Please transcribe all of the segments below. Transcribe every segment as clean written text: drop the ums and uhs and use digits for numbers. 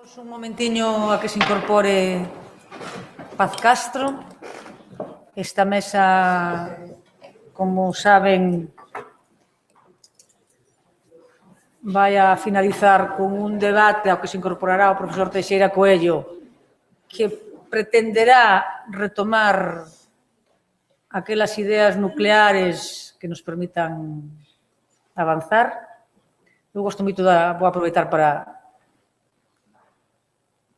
Un momentiño a que se incorpore Paz Castro. Esta mesa, como saben, vai a finalizar con un debate ao que se incorporará o profesor Teixeira Coello, que pretenderá retomar aquelas ideas nucleares que nos permitan avanzar. Eu gosto moito vou aproveitar para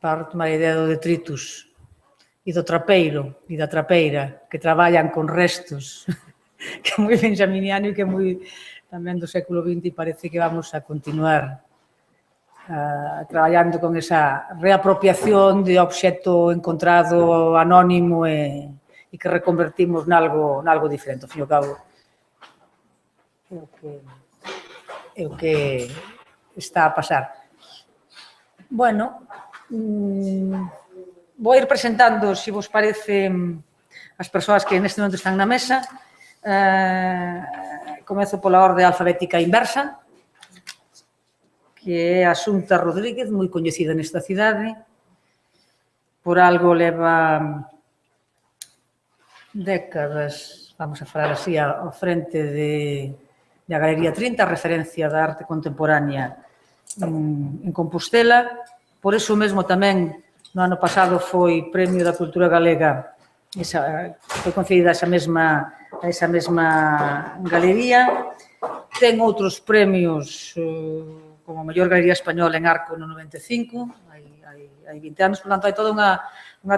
retomar a idea do detritus e do trapeiro e da trapeira, que traballan con restos, que é moi benjaminiano e que é moi tamén do século XX, e parece que vamos a continuar traballando con esa reapropiación de obxecto encontrado anónimo e que reconvertimos nalgo diferente. Ao fin e ao cabo, é o que está a pasar. Bueno, vou ir presentando, se vos parece, as persoas que neste momento están na mesa. Comezo pola orde alfabética inversa, que é Asunta Rodríguez, moi coñecida nesta cidade. Por algo leva décadas, vamos a falar así, ao frente da Galería 30, referencia da arte contemporánea en Compostela. Por iso mesmo tamén no ano pasado foi Premio da Cultura Galega, foi concedida a esa mesma galería. Ten outros premios como a mellor galería española en Arco no 95, hai 20 anos, por tanto hai toda unha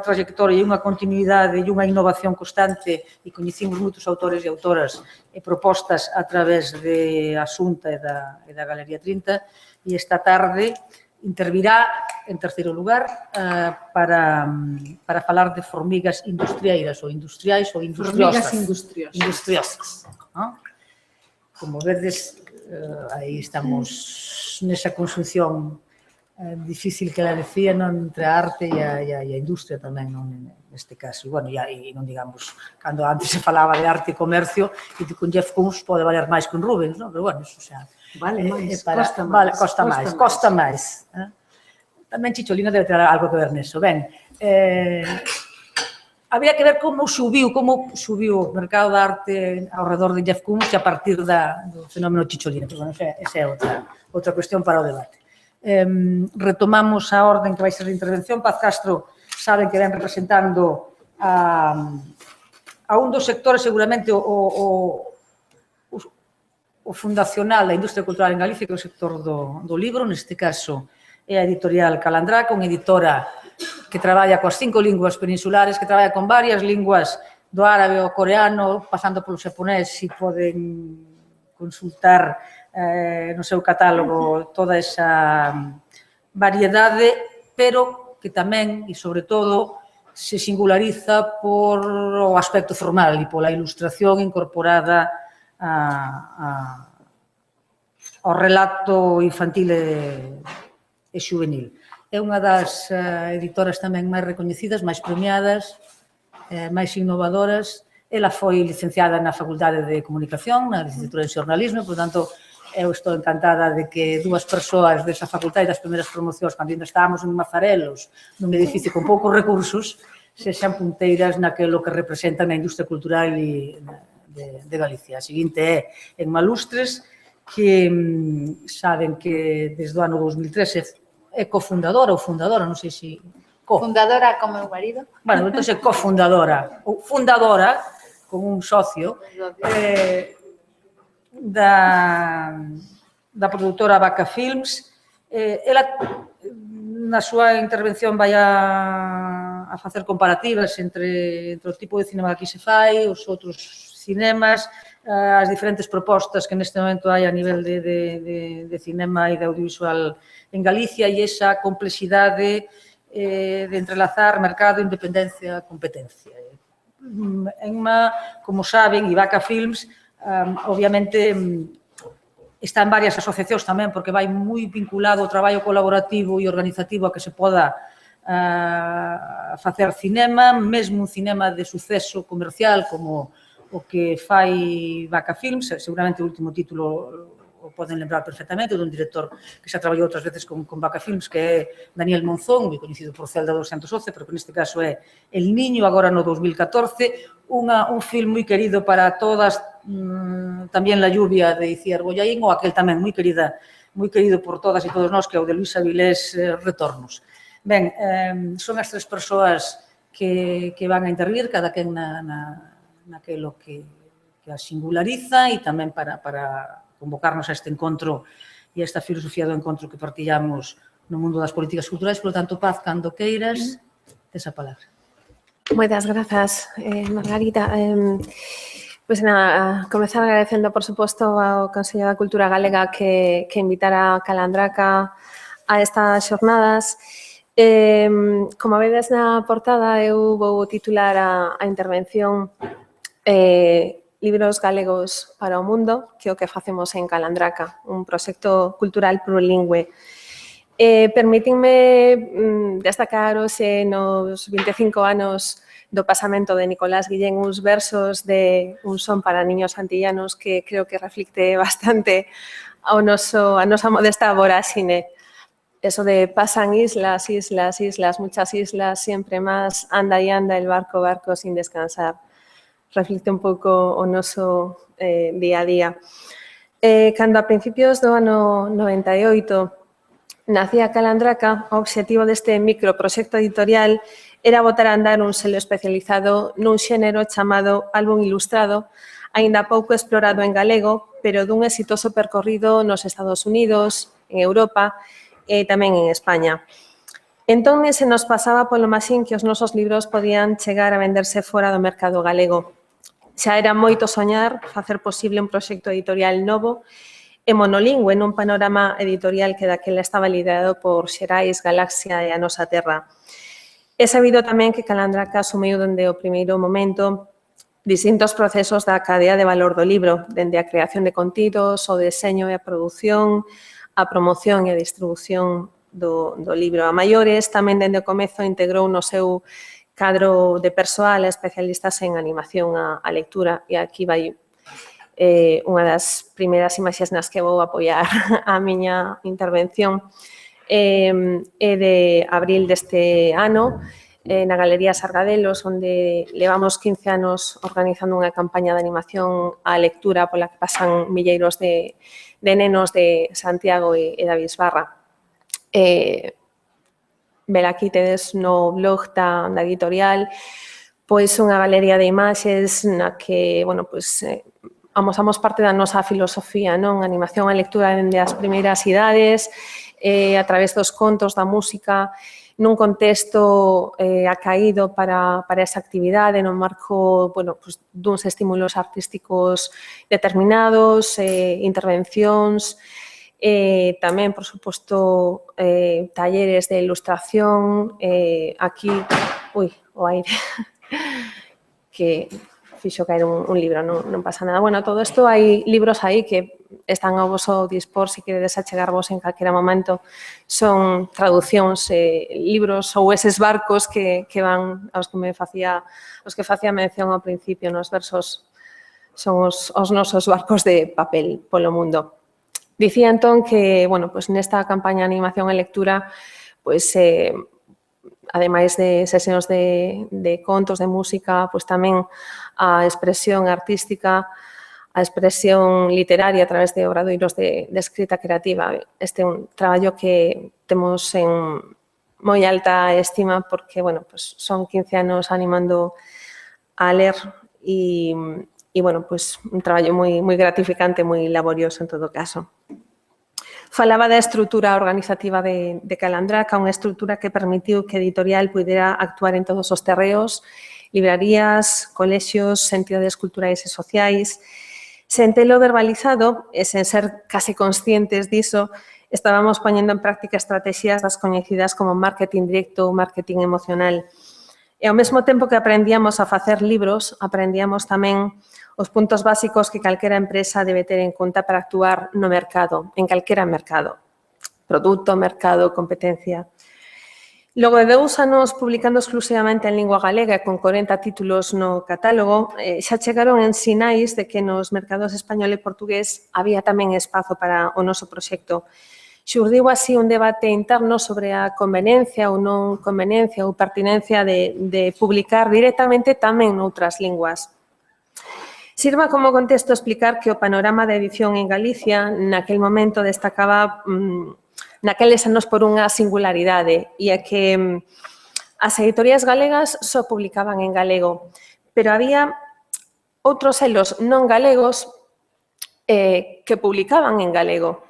trayectoria e unha continuidade e unha innovación constante, e coñecimos moitos autores e autoras e propostas a través de Asunta e da Galería 30, e esta tarde intervirá, en terceiro lugar, para falar de formigas industrieiras ou industriais ou industriosas. Formigas industriosas. Como vedes, aí estamos nesa conxunción difícil que la decía, non, entre a arte e a industria tamén, neste caso. Bueno, e non digamos, cando antes se falaba de arte e comercio, e con Jeff Koons pode valer máis que un Rubens, non? Pero bueno, iso xa... Vale máis, costa máis. Tamén Chicholina debe ter algo que ver neso. Ben, había que ver como subiu o mercado da arte ao redor de Jeff Koons a partir do fenómeno Chicholina. Pero, bueno, esa é outra cuestión para o debate. Retomamos a orden que vai ser de intervención. Paz Castro saben que ven representando a un dos sectores, seguramente o fundacional da industria cultural en Galicia, que é o sector do libro. Neste caso é a editorial Calandraca, unha editora que traballa coas 5 linguas peninsulares, que traballa con varias linguas, do árabe ao coreano, pasando polo xaponés. Si poden consultar no seu catálogo toda esa variedade, pero que tamén, e sobre todo, se singulariza por o aspecto formal e pola ilustración incorporada ao relato infantil e xuvenil. É unha das editoras tamén máis recoñecidas, máis premiadas, máis innovadoras. Ela foi licenciada na Facultade de Comunicación, na licenciatura en xornalismo, por tanto, eu estou encantada de que dúas persoas desa facultade, das primeiras promocións, cando ainda estábamos en Mazarelos, nun edificio con poucos recursos, sexan punteiras naquilo que representan na industria cultural de Galicia. A seguinte é en Malustres, que saben que desde o ano 2013 é cofundadora ou fundadora, non sei se... Fundadora como meu marido. Bueno, entón é cofundadora, ou fundadora, con un socio, da produtora Vaca Films. Ela, na súa intervención, vai a facer comparativas entre o tipo de cinema que aquí se fai, os outros cinemas, as diferentes propostas que neste momento hai a nivel de cinema e de audiovisual en Galicia, e esa complexidade de entrelazar mercado, independencia, competencia. Enma, como saben, e Vaca Films, obviamente, está en varias asociacións tamén, porque vai moi vinculado ao traballo colaborativo e organizativo a que se poda facer cinema, mesmo un cinema de suceso comercial como o que fai Vaca Films. Seguramente o último título o poden lembrar perfectamente, dun director que xa traballou outras veces con Vaca Films, que é Daniel Monzón, moi coñecido por Celda 211, pero que neste caso é El Niño, agora no 2014, un film moi querido para todas, tamén La lluvia de Iciar Bollaín, ou aquel tamén moi querido por todas e todos nós, que é o de Luis Avilés, Retornos. Ben, son as tres persoas que van a intervir, cada quen naquelo que a singulariza e tamén para convocarnos a este encontro e a esta filosofía do encontro que partillamos no mundo das políticas culturais. Por lo tanto, Paz, cando queiras, tes a palabra. Moitas grazas, Margarita. Pois nada, comezar agradecendo, por suposto, ao Consello da Cultura Galega que invitara a Calandraca a estas xornadas. Como vedes na portada, eu vou titular a intervención Libros galegos para o mundo, que é o que facemos en Calandraca, un proxecto cultural plurilingüe. Permítinme destacar hoxe nos 25 anos do pasamento de Nicolás Guillén uns versos de Un son para niños antillanos que creo que reflicte bastante a nosa modesta voráxine. Eso de pasan islas, islas, islas, muchas islas, siempre más, anda y anda el barco, barco sin descansar. Reflicte un pouco o noso día a día. Cando a principios do ano 98 nacía Calandraca, o obxectivo deste microproxecto editorial era botar a andar un selo especializado nun xénero chamado álbum ilustrado, aínda pouco explorado en galego, pero dun exitoso percorrido nos Estados Unidos, en Europa e tamén en España. Entón, se nos pasaba polo maxín que os nosos libros podían chegar a venderse fora do mercado galego. Xa era moito soñar facer posible un proxecto editorial novo e monolingüe nun panorama editorial que daquela estaba liderado por Xerais, Galaxia e a Nosa Terra. É sabido tamén que Calandraca asumiu dende o primeiro momento distintos procesos da cadea de valor do libro, dende a creación de contidos, o deseño e a produción, a promoción e a distribución do libro. A maiores, tamén dende o comezo integrou no seu cadro de persoal a especialistas en animación a lectura, e aquí vai unha das primeiras imaxes nas que vou apoiar a miña intervención. É de abril deste ano, na Galería Sargadelos, onde levamos 15 anos organizando unha campaña de animación á lectura pola que pasan milleiros de nenos de Santiago e da Bisbarra. Vela aquí tedes no blog da editorial pois unha galería de imaxes na que, bueno, pois amosamos parte da nosa filosofía, non? Animación á lectura dende as primeiras idades, a través dos contos, da música, nun contexto acaído para esa actividade, no marco, bueno, pues, duns estímulos artísticos determinados, intervencións, tamén, por suposto, talleres de ilustración, aquí, o aire, que fixo caer un libro, non pasa nada. Bueno, todo isto hai libros aí que están ao voso dispor, se queredes achegarvos en calquera momento. Son traducións, libros ou eses barcos que van aos que facía mención ao principio nos versos, son os nosos barcos de papel polo mundo. Dicía entón que, bueno, pues nesta campaña de animación e lectura, pues ademais de sesións de contos, de música, pues tamén a expresión artística, a expresión literaria a través de obradoiros de escrita creativa. Este é un traballo que temos en moi alta estima porque, bueno, pues son 15 anos animando a ler e bueno, pues un traballo moi gratificante, moi laborioso en todo caso. Falaba da estrutura organizativa de Calandraca, unha estrutura que permitiu que a editorial pudera actuar en todos os terreos, librarías, colexios, entidades culturais e sociais. Sen telo verbalizado e sen ser case conscientes diso, estábamos poñendo en práctica estrategias das coñecidas como marketing directo ou marketing emocional. E ao mesmo tempo que aprendíamos a facer libros, aprendíamos tamén os puntos básicos que calquera empresa debe ter en conta para actuar no mercado, en calquera mercado. Produto, mercado, competencia. Logo de 2 anos publicando exclusivamente en lingua galega con 40 títulos no catálogo, xa chegaron en sinais de que nos mercados español e portugués había tamén espazo para o noso proxecto. Xurdiu así un debate interno sobre a conveniencia ou non conveniencia ou pertinencia de publicar directamente tamén noutras linguas. Sirva como contexto explicar que o panorama da edición en Galicia naquel momento destacaba naqueles anos por unha singularidade, e é que as editoriais galegas só publicaban en galego, pero había outros selos non galegos que publicaban en galego.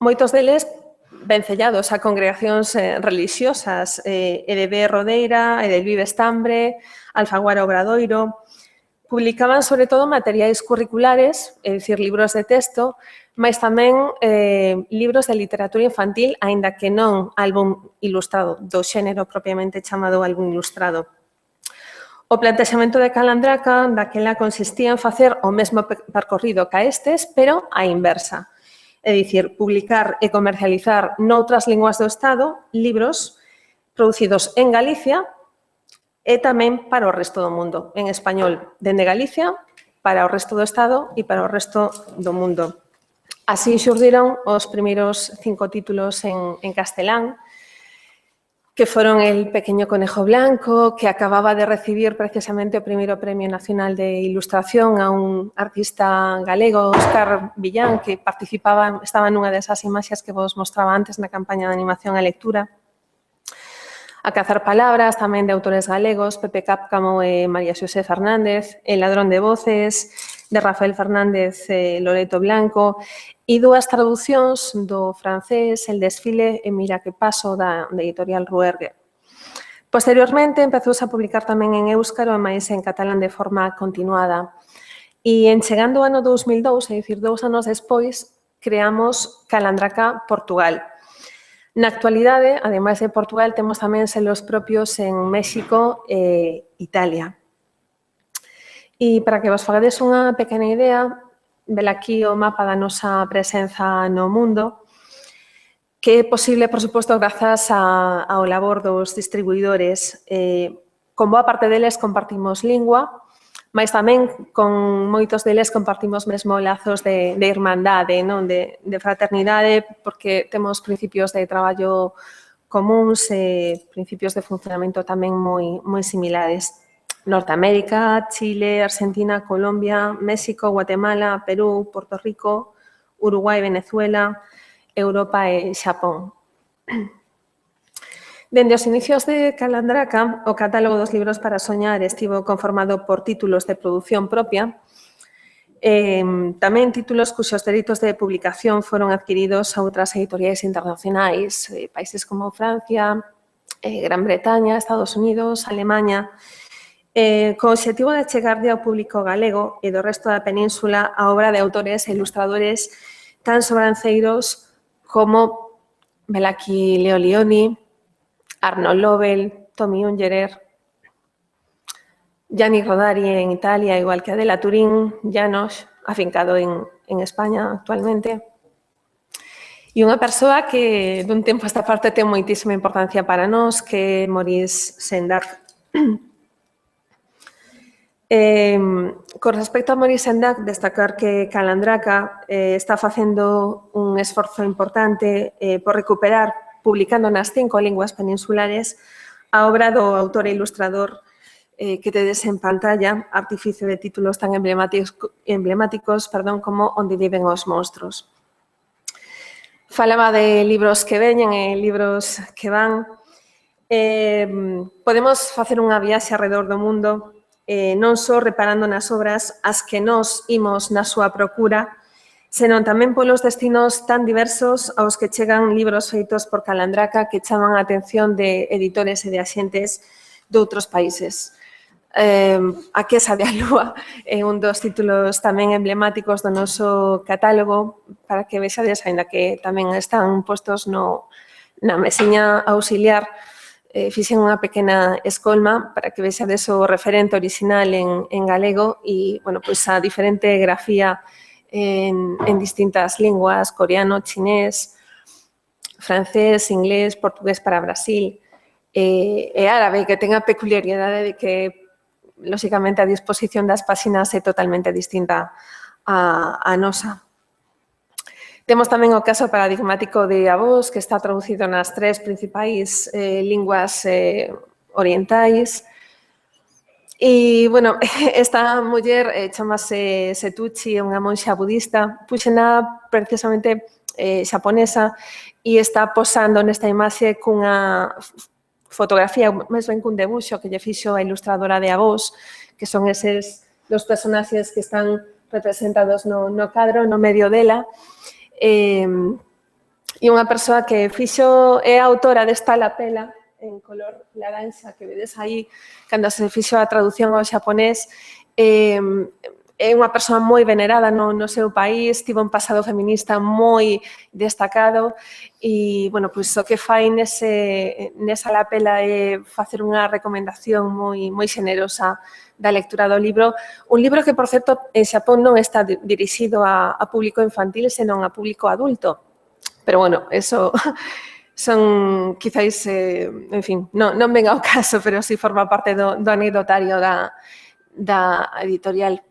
Moitos deles vencellados a congregacións religiosas, EDB Rodeira, Edelvive Estambre, Alfaguara Obradoiro. Publicaban, sobre todo, materiais curriculares, é dicir, libros de texto, mas tamén libros de literatura infantil, aínda que non álbum ilustrado, do xénero propiamente chamado álbum ilustrado. O plantexamento de Calandraca daquela consistía en facer o mesmo percorrido ca estes, pero á inversa. É dicir, publicar e comercializar noutras linguas do Estado libros producidos en Galicia e tamén para o resto do mundo, en español, dende Galicia, para o resto do Estado e para o resto do mundo. Así xurdiron os primeiros 5 títulos en castelán, que foron El pequeño conejo blanco, que acababa de recibir precisamente o primeiro Premio Nacional de Ilustración a un artista galego, Óscar Villán, que estaba nunha desas imaxes que vos mostraba antes na campaña de animación e lectura. A cazar palabras, tamén de autores galegos, Pepe Cápcamo e María Xosé Fernández, El ladrón de voces, de Rafael Fernández e Loreto Blanco, e 2 traducións do francés, El desfile e Mira que paso, da editorial Ruergue. Posteriormente, empezouse a publicar tamén en éuscaro e máis en catalán de forma continuada. E en chegando o ano 2002, é dicir, 2 anos despois, creamos Calandraca Portugal. Na actualidade, ademais de Portugal, temos tamén selos propios en México e Italia. E para que vos fagades unha pequena idea, vela aquí o mapa da nosa presenza no mundo, que é posible, por suposto, grazas ao labor dos distribuidores. Con boa parte deles compartimos lingua, mas tamén con moitos deles compartimos mesmo lazos de irmandade, de fraternidade, porque temos principios de traballo comuns e principios de funcionamento tamén moi similares. Norteamérica, Chile, Argentina, Colombia, México, Guatemala, Perú, Puerto Rico, Uruguai, Venezuela, Europa e Xapón. Dende os inicios de Calandraca, o catálogo dos libros para soñar estivo conformado por títulos de produción propia, tamén títulos cuxos dereitos de publicación foron adquiridos a outras editoriais internacionais, países como Francia, Gran Bretaña, Estados Unidos, Alemaña, co obxectivo de chegarlle ao público galego e do resto da península a obra de autores e ilustradores tan sobranceiros como Belaki Leolioni, Arnold Lobel, Tommy Ungerer, Gianni Rodari en Italia, igual que Adela Turín, János, afincado en España actualmente. E unha persoa que dun tempo a esta parte ten moitísima importancia para nós, que é Maurice Sendak. Con respecto a Maurice Sendak, destacar que Calandraca está facendo un esforzo importante por recuperar, publicando nas 5 linguas peninsulares, a obra do autor e ilustrador que tedes en pantalla, artificio de títulos tan emblemáticos como Onde viven os monstros. Falaba de libros que veñen e libros que van. Podemos facer unha viaxe arredor do mundo, non só reparando nas obras as que nós imos na súa procura, senón tamén polos destinos tan diversos aos que chegan libros feitos por Calandraca que chaman a atención de editores e de axentes de outros países. A Quesa de a Lúa é un dos títulos tamén emblemáticos do noso catálogo, para que vexades, ainda que tamén están postos na mesiña auxiliar, fixen unha pequena escolma para que vexades o referente original en galego e, a diferente grafía en distintas linguas, coreano, chinés, francés, inglés, portugués para Brasil, e árabe, que ten a peculiaridade de que, lóxicamente, a disposición das páxinas é totalmente distinta a nosa. Temos tamén o caso paradigmático de Avós, que está traducido nas 3 principais linguas orientais. E, bueno, esta muller chamase Setuchi, unha monxa budista, puxena precisamente xaponesa e está posando nesta imaxe cunha fotografía, máis ben cun debuxo que lle fixo a ilustradora de Avós, que son eses dos personaxes que están representados no cadro, no medio dela. E unha persoa que fixo, é a autora desta lapela en color laranxa que vedes aí cando se fixo a traducción ao xaponés. É unha persoa moi venerada no seu país, tivo un pasado feminista moi destacado e, bueno, pois o que fai nesa lapela é facer unha recomendación moi xenerosa da lectura do libro. Un libro que, por certo, en Xapón non está dirixido a público infantil, senón a público adulto. Pero, bueno, eso son, quizáis, en fin, non ven ao caso, pero sí forma parte do anecdotario da editorial.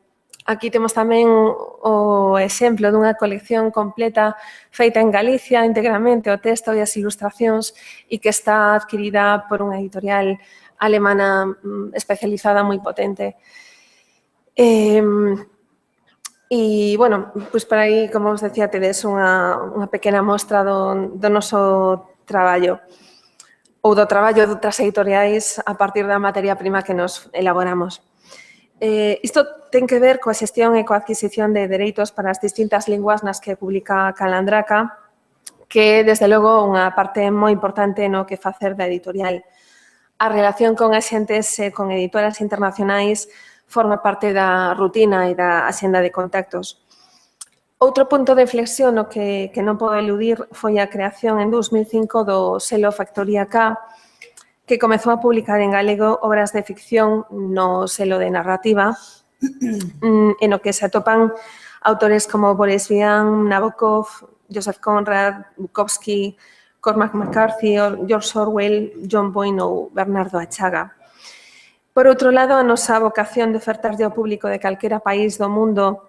Aquí temos tamén o exemplo dunha colección completa feita en Galicia, íntegramente, o texto e as ilustracións, e que está adquirida por unha editorial alemana especializada moi potente. E, bueno, pois por aí, como vos decía, tedes unha pequena mostra do noso traballo ou do traballo de outras editoriais a partir da materia prima que nos elaboramos. Isto ten que ver coa xestión e coa adquisición de dereitos para as distintas linguas nas que publica Calandraca, que é, desde logo, unha parte moi importante no que facer da editorial. A relación con axentes e con editoras internacionais forma parte da rutina e da axenda de contactos. Outro punto de inflexión no que non podo eludir foi a creación en 2005 do selo Factoría K, que comezou a publicar en galego obras de ficción no selo de narrativa, en o que se atopan autores como Boris Vian, Nabokov, Joseph Conrad, Bukowski, Cormac McCarthy, George Orwell, John Boyne ou Bernardo Achaga. Por outro lado, a nosa vocación de ofertarlle ao público de calquera país do mundo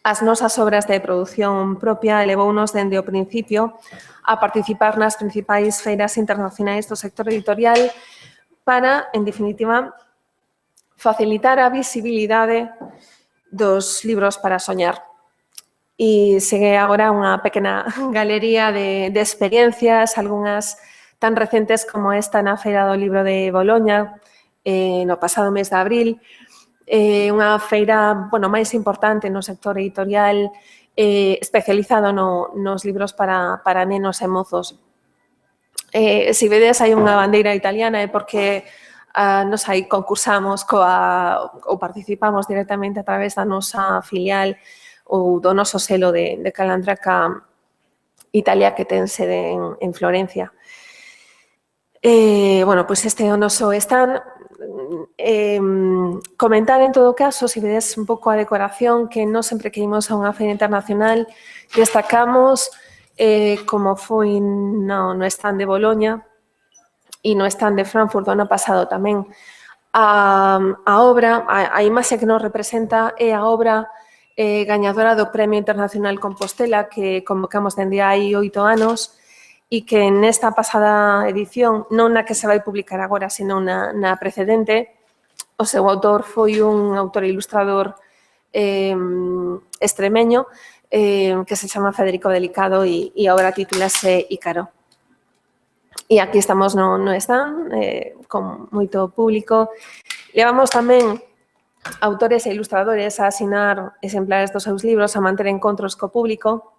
as nosas obras de produción propia elevounos dende o principio a participar nas principais feiras internacionais do sector editorial para, en definitiva, facilitar a visibilidade dos libros para soñar. E segue agora unha pequena galería de experiencias, algunhas tan recentes como esta na Feira do Libro de Boloña, no pasado mes de abril, unha feira máis importante no sector editorial especializado nos libros para nenos e mozos. Se vedes, hai unha bandeira italiana é porque nos aí concursamos ou participamos directamente a través da nosa filial ou do noso selo de Calandraca Italia, que ten sede en Florencia. Bueno, pois este é o noso stand. Comentar, en todo caso, se vedes un pouco a decoración, que non sempre que imos a unha feira internacional destacamos, como foi no stand de Boloña e no stand de Frankfurt do ano pasado tamén, a obra, a imaxe que nos representa é a obra gañadora do Premio Internacional Compostela, que convocamos dende hai 8 anos, e que nesta pasada edición, non na que se vai publicar agora, senón na precedente, o seu autor foi un autor ilustrador extremeño que se chama Federico Delicado e a obra titúlase Ícaro. E aquí estamos no stand, con moito público. Levamos tamén autores e ilustradores a asinar exemplares dos seus libros, a manter encontros co público.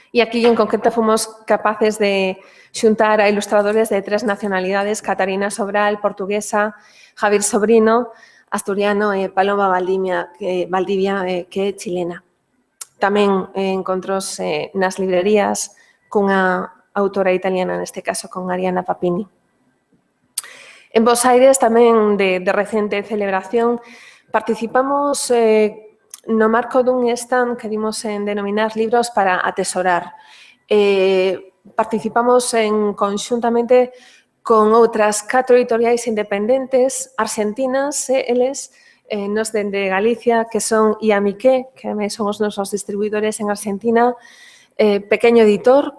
E aquí, en concreto, fomos capaces de xuntar a ilustradores de 3 nacionalidades: Catarina Sobral, portuguesa, Javier Sobrino, asturiano, e Paloma Valdivia, que é chilena. Tamén encontros nas librerías cunha autora italiana, neste caso con Ariana Papini. En Bos Aires, tamén de recente celebración, participamos no marco dun stand que dimos en denominar libros para atesorar. Participamos conxuntamente con outras 4 editoriais independentes argentinas, eles, nos dende Galicia, que son Iamiqué, que son os nosos distribuidores en Argentina, Pequeño Editor,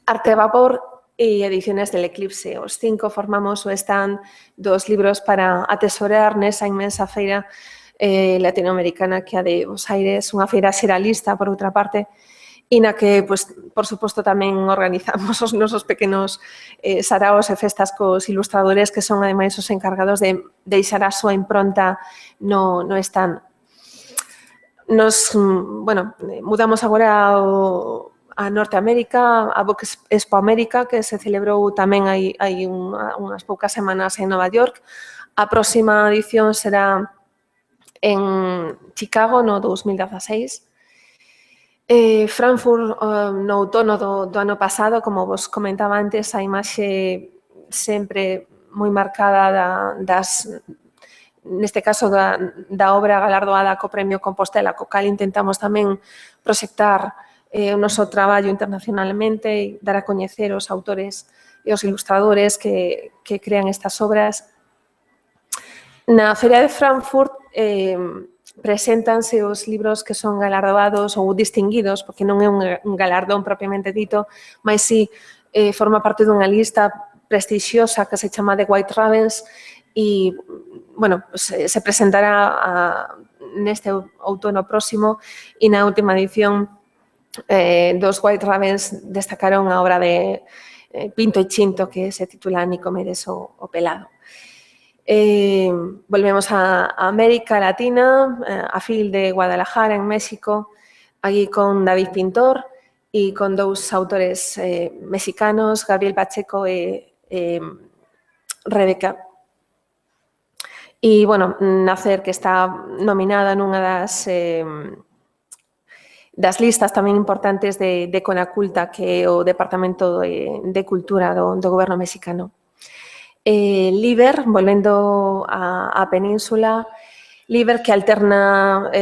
Arte Vapor e Ediciones del Eclipse. Os 5 formamos o stand dos libros para atesorar nesa inmensa feira latinoamericana que a de Buenos Aires, unha feira xeralista, por outra parte, e na que, por suposto, tamén organizamos os nosos pequenos saraos e festas cos ilustradores que son, ademais, os encargados de deixar a súa impronta no stand. Nos, mudamos agora a Norteamérica, a Book Expo América, que se celebrou tamén hai unhas poucas semanas en Nova York. A próxima edición será en Chicago no 2016. Frankfurt no outono do ano pasado, como vos comentaba antes, a imaxe sempre moi marcada neste caso da obra galardoada co Premio Compostela, co cal intentamos tamén proxectar o noso traballo internacionalmente e dar a coñecer os autores e os ilustradores que crean estas obras. Na Feira de Frankfurt preséntanse os libros que son galardoados ou distinguidos, porque non é un galardón propiamente dito, mas si forma parte dunha lista prestixiosa que se chama The White Ravens e, se presentará neste outono próximo e na última edición dos White Ravens destacaron a obra de Pinto e Chinto que se titula Nicomedes o Pelado. Volvemos a América Latina, a FIL de Guadalajara, en México, aquí con David Pintor e con dous autores mexicanos, Gabriel Pacheco e Rebeca. E, Nacer, que está nominada nunha das listas tamén importantes de Conaculta, que é o Departamento de Cultura do Goberno mexicano. Liber, volvendo a Península, Liber que alterna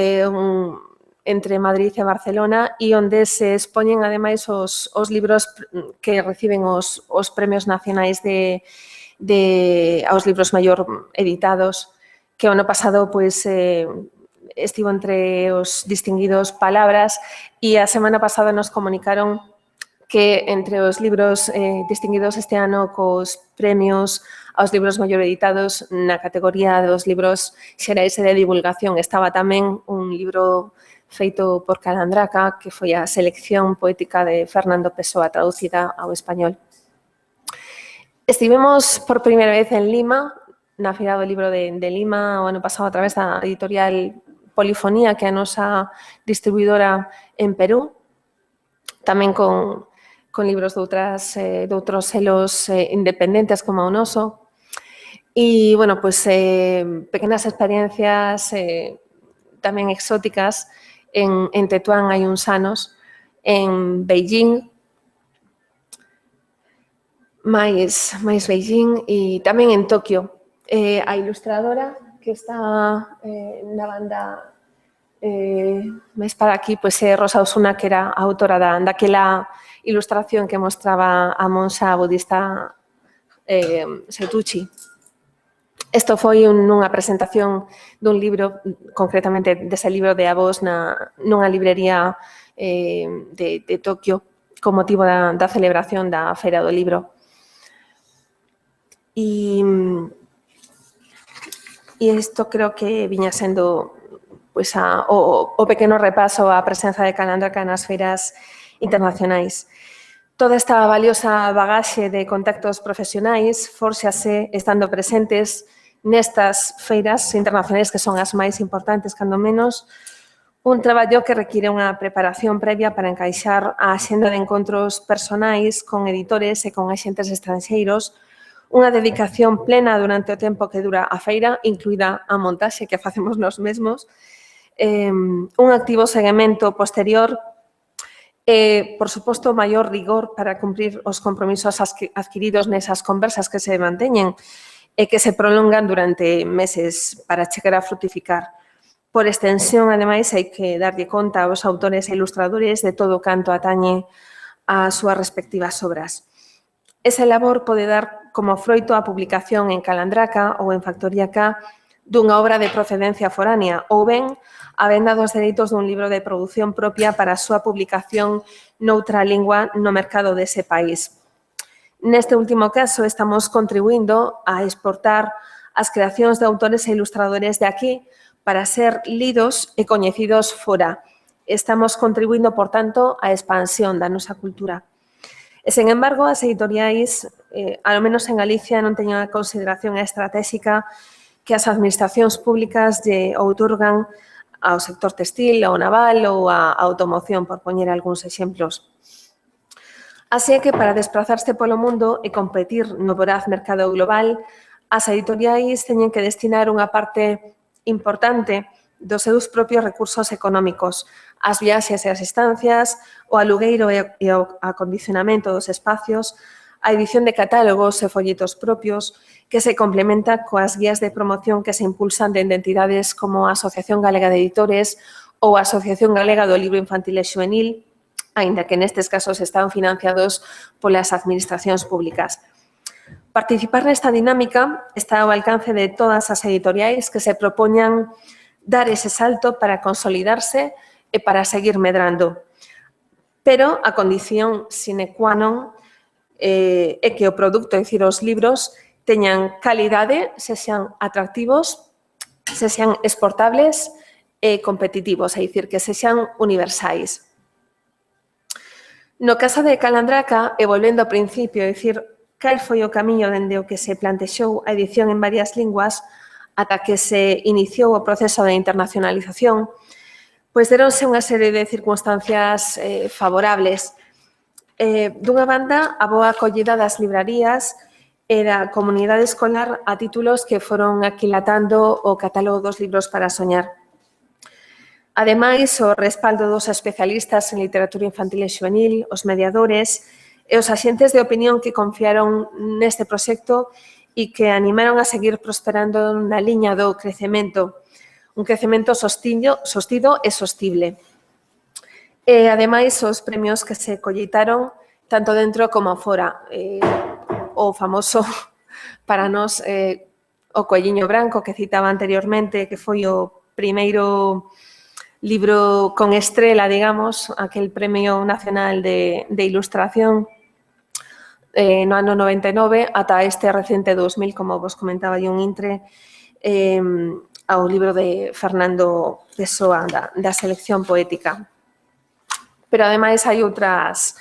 entre Madrid e Barcelona e onde se expoñen, ademais, os libros que reciben os premios nacionais aos libros mellor editados, que o ano pasado, estivo entre os distinguidos Palabras e a semana pasada nos comunicaron que entre os libros distinguidos este ano cos premios aos libros mellor editados na categoría dos libros xerais e de divulgación estaba tamén un libro feito por Calandraca, que foi a selección poética de Fernando Pessoa traducida ao español. Estivemos por primeira vez en Lima, na Feira do Libro de Lima, o ano pasado a través da editorial Polifonía, que é a nosa distribuidora en Perú, tamén con libros de outros selos independentes como o noso. E, pequenas experiencias tamén exóticas en Tetuán hai uns anos, en Beijing, máis Beijing e tamén en Tokio. A ilustradora que está na banda máis para aquí, é Rosa Osuna, que era a autora daquela ilustración que mostraba a monxa budista Setouchi. Isto foi nunha presentación dun libro, concretamente dese libro de Avós nunha librería de Tokio con motivo da celebración da Feira do Libro. E isto creo que viña sendo o pequeno repaso á presenza de Calandraca nas feiras internacionais. Toda esta valiosa bagaxe de contactos profesionais fórxase estando presentes nestas feiras internacionais que son as máis importantes, cando menos, un traballo que require unha preparación previa para encaixar a axenda de encontros personais con editores e con axentes estranxeiros, unha dedicación plena durante o tempo que dura a feira, incluída a montaxe que facemos nós mesmos, un activo seguimento posterior e, por suposto, maior rigor para cumprir os compromisos adquiridos nesas conversas que se manteñen e que se prolongan durante meses para chegar a frutificar. Por extensión, ademais, hai que darlle conta aos autores e ilustradores de todo canto atañe ás súas respectivas obras. Esa labor pode dar como froito a publicación en Calandraca ou en Factoría K dunha obra de procedencia foránea ou ben a venda dos dereitos dun libro de produción propia para a súa publicación noutra lingua no mercado dese país. Neste último caso, estamos contribuindo a exportar as creacións de autores e ilustradores de aquí para ser lidos e coñecidos fora. Estamos contribuindo, por tanto, á expansión da nosa cultura. E, sen embargo, as editoriais, ao menos en Galicia, non teñen a consideración estratégica que as administracións públicas lle outorgan ao sector textil, ao naval ou á automoción, por poñer algúns exemplos. Así é que, para desplazarse polo mundo e competir no voraz mercado global, as editoriais teñen que destinar unha parte importante dos seus propios recursos económicos, as viaxes e as estancias, o alugueiro e o acondicionamento dos espacios, a edición de catálogos e folletos propios, que se complementa coas guías de promoción que se impulsan de entidades como a Asociación Galega de Editores ou a Asociación Galega do Libro Infantil e Xuvenil, aínda que nestes casos están financiados polas administracións públicas. Participar nesta dinámica está ao alcance de todas as editoriais que se propoñan dar ese salto para consolidarse e para seguir medrando. Pero a condición sine qua non é que o produto, é dicir, os libros, teñan calidade, se sean atractivos, se sean exportables e competitivos, é dicir, que se sean universais. No caso de Calandraca, e volvendo ao principio, é dicir, cal foi o camiño dende o que se plantexou a edición en varias linguas ata que se iniciou o proceso de internacionalización, pois deronse unha serie de circunstancias favorables. Dunha banda, a boa acollida das librarías e da comunidade escolar a títulos que foron aquilatando o catálogo dos libros para soñar. Ademais, o respaldo dos especialistas en literatura infantil e xuvenil, os mediadores e os axentes de opinión que confiaron neste proxecto e que animaron a seguir prosperando na liña do crecemento, un crecemento sostido e sostible. E, ademais, os premios que se colleitaron tanto dentro como fora. O famoso, para nós, o Coelliño Branco, que citaba anteriormente, que foi o primeiro libro con estrela, digamos, aquel Premio Nacional de Ilustración no ano 99, ata este recente 2000, como vos comentaba un intre, ao libro de Fernando Pessoa, da selección poética. Pero, ademais, hai outras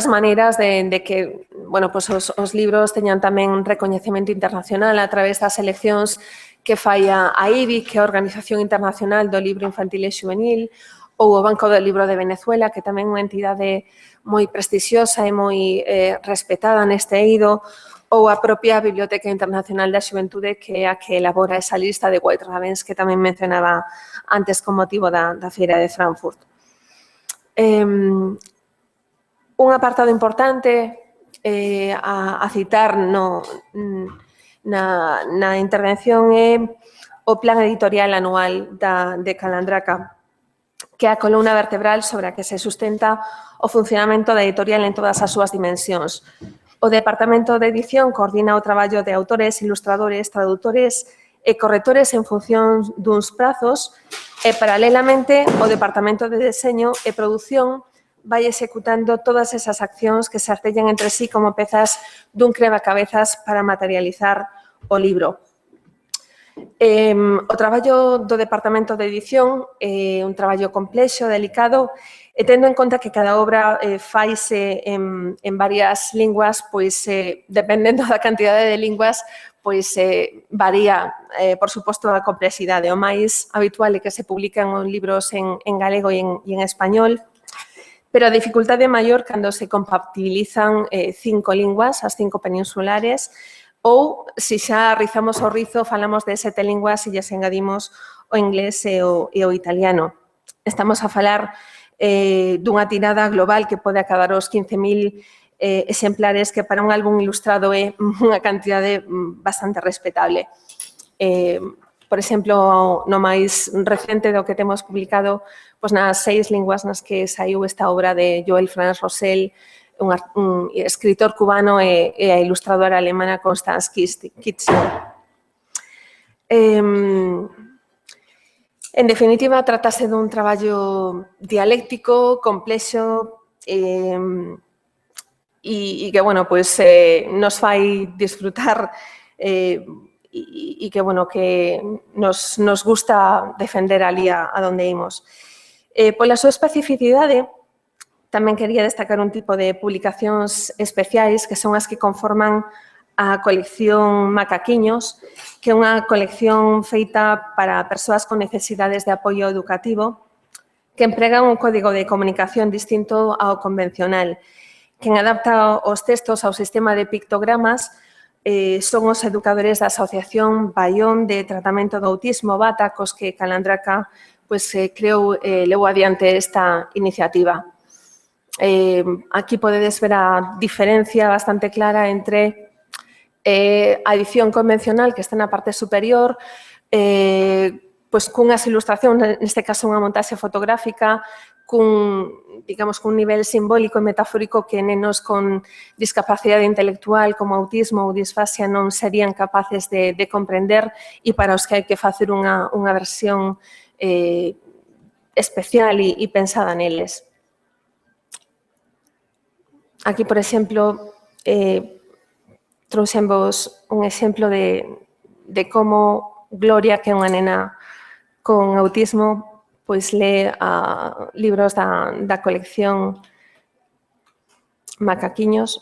maneiras de que os libros teñan tamén recoñecemento internacional a través das seleccións que fai a IBI, que é a Organización Internacional do Libro Infantil e Xuvenil, ou o Banco do Libro de Venezuela, que tamén é unha entidade moi prestixiosa e moi respetada neste eido, ou a propia Biblioteca Internacional da Xuventude, que é a que elabora esa lista de White Ravens que tamén mencionaba antes con motivo da Feira de Frankfurt. Un apartado importante a citar na intervención é o plan editorial anual de Calandraca, que é a columna vertebral sobre a que se sustenta o funcionamento da editorial en todas as súas dimensións. O Departamento de Edición coordina o traballo de autores, ilustradores, tradutores e correctores en función duns prazos e, paralelamente, o Departamento de Deseño e Produción vai executando todas esas accións que se artellan entre sí como pezas dun crebacabezas para materializar o libro. O traballo do Departamento de Edición é un traballo complexo, delicado, e tendo en conta que cada obra faise en varias linguas, pois, dependendo da cantidade de linguas, pois varía, por suposto, a complexidade. O máis habitual é que se publican os libros en galego e en español, pero a dificultade é maior cando se compatibilizan 5 linguas, as 5 peninsulares, ou, se xa rizamos o rizo, falamos de 7 linguas e lles engadimos o inglés e o italiano. Estamos a falar dunha tirada global que pode acadar os 15.000 exemplares, que para un álbum ilustrado é unha cantidade bastante respetable. Por exemplo, no máis recente do que temos publicado, nas 6 linguas nas que saiu esta obra de Joël Franz Roussel, un escritor cubano e a ilustradora alemana Constance Kitzler. En definitiva, trátase dun traballo dialéctico, complexo, e que, bueno, pues nos fai disfrutar e que, bueno, que nos gusta defender ali a donde imos. Pola súa especificidade, tamén quería destacar un tipo de publicacións especiais que son as que conforman a colección Macaquiños, que é unha colección feita para persoas con necesidades de apoio educativo que empregan un código de comunicación distinto ao convencional. Quen adapta os textos ao sistema de pictogramas son os educadores da Asociación Baión de Tratamento do Autismo, BATA, cos que Calandraca creou e levou adiante esta iniciativa. Aquí podedes ver a diferencia bastante clara entre a edición convencional, que está na parte superior, pois cunhas ilustracións, neste caso unha montaxe fotográfica, digamos, cun nivel simbólico e metafórico que nenos con discapacidade intelectual como autismo ou disfasia non serían capaces de comprender e para os que hai que facer unha versión especial e pensada neles. Aquí, por exemplo, trouxenvos un exemplo de como Gloria, que é unha nena con autismo, pois lee libros da colección Macaquiños.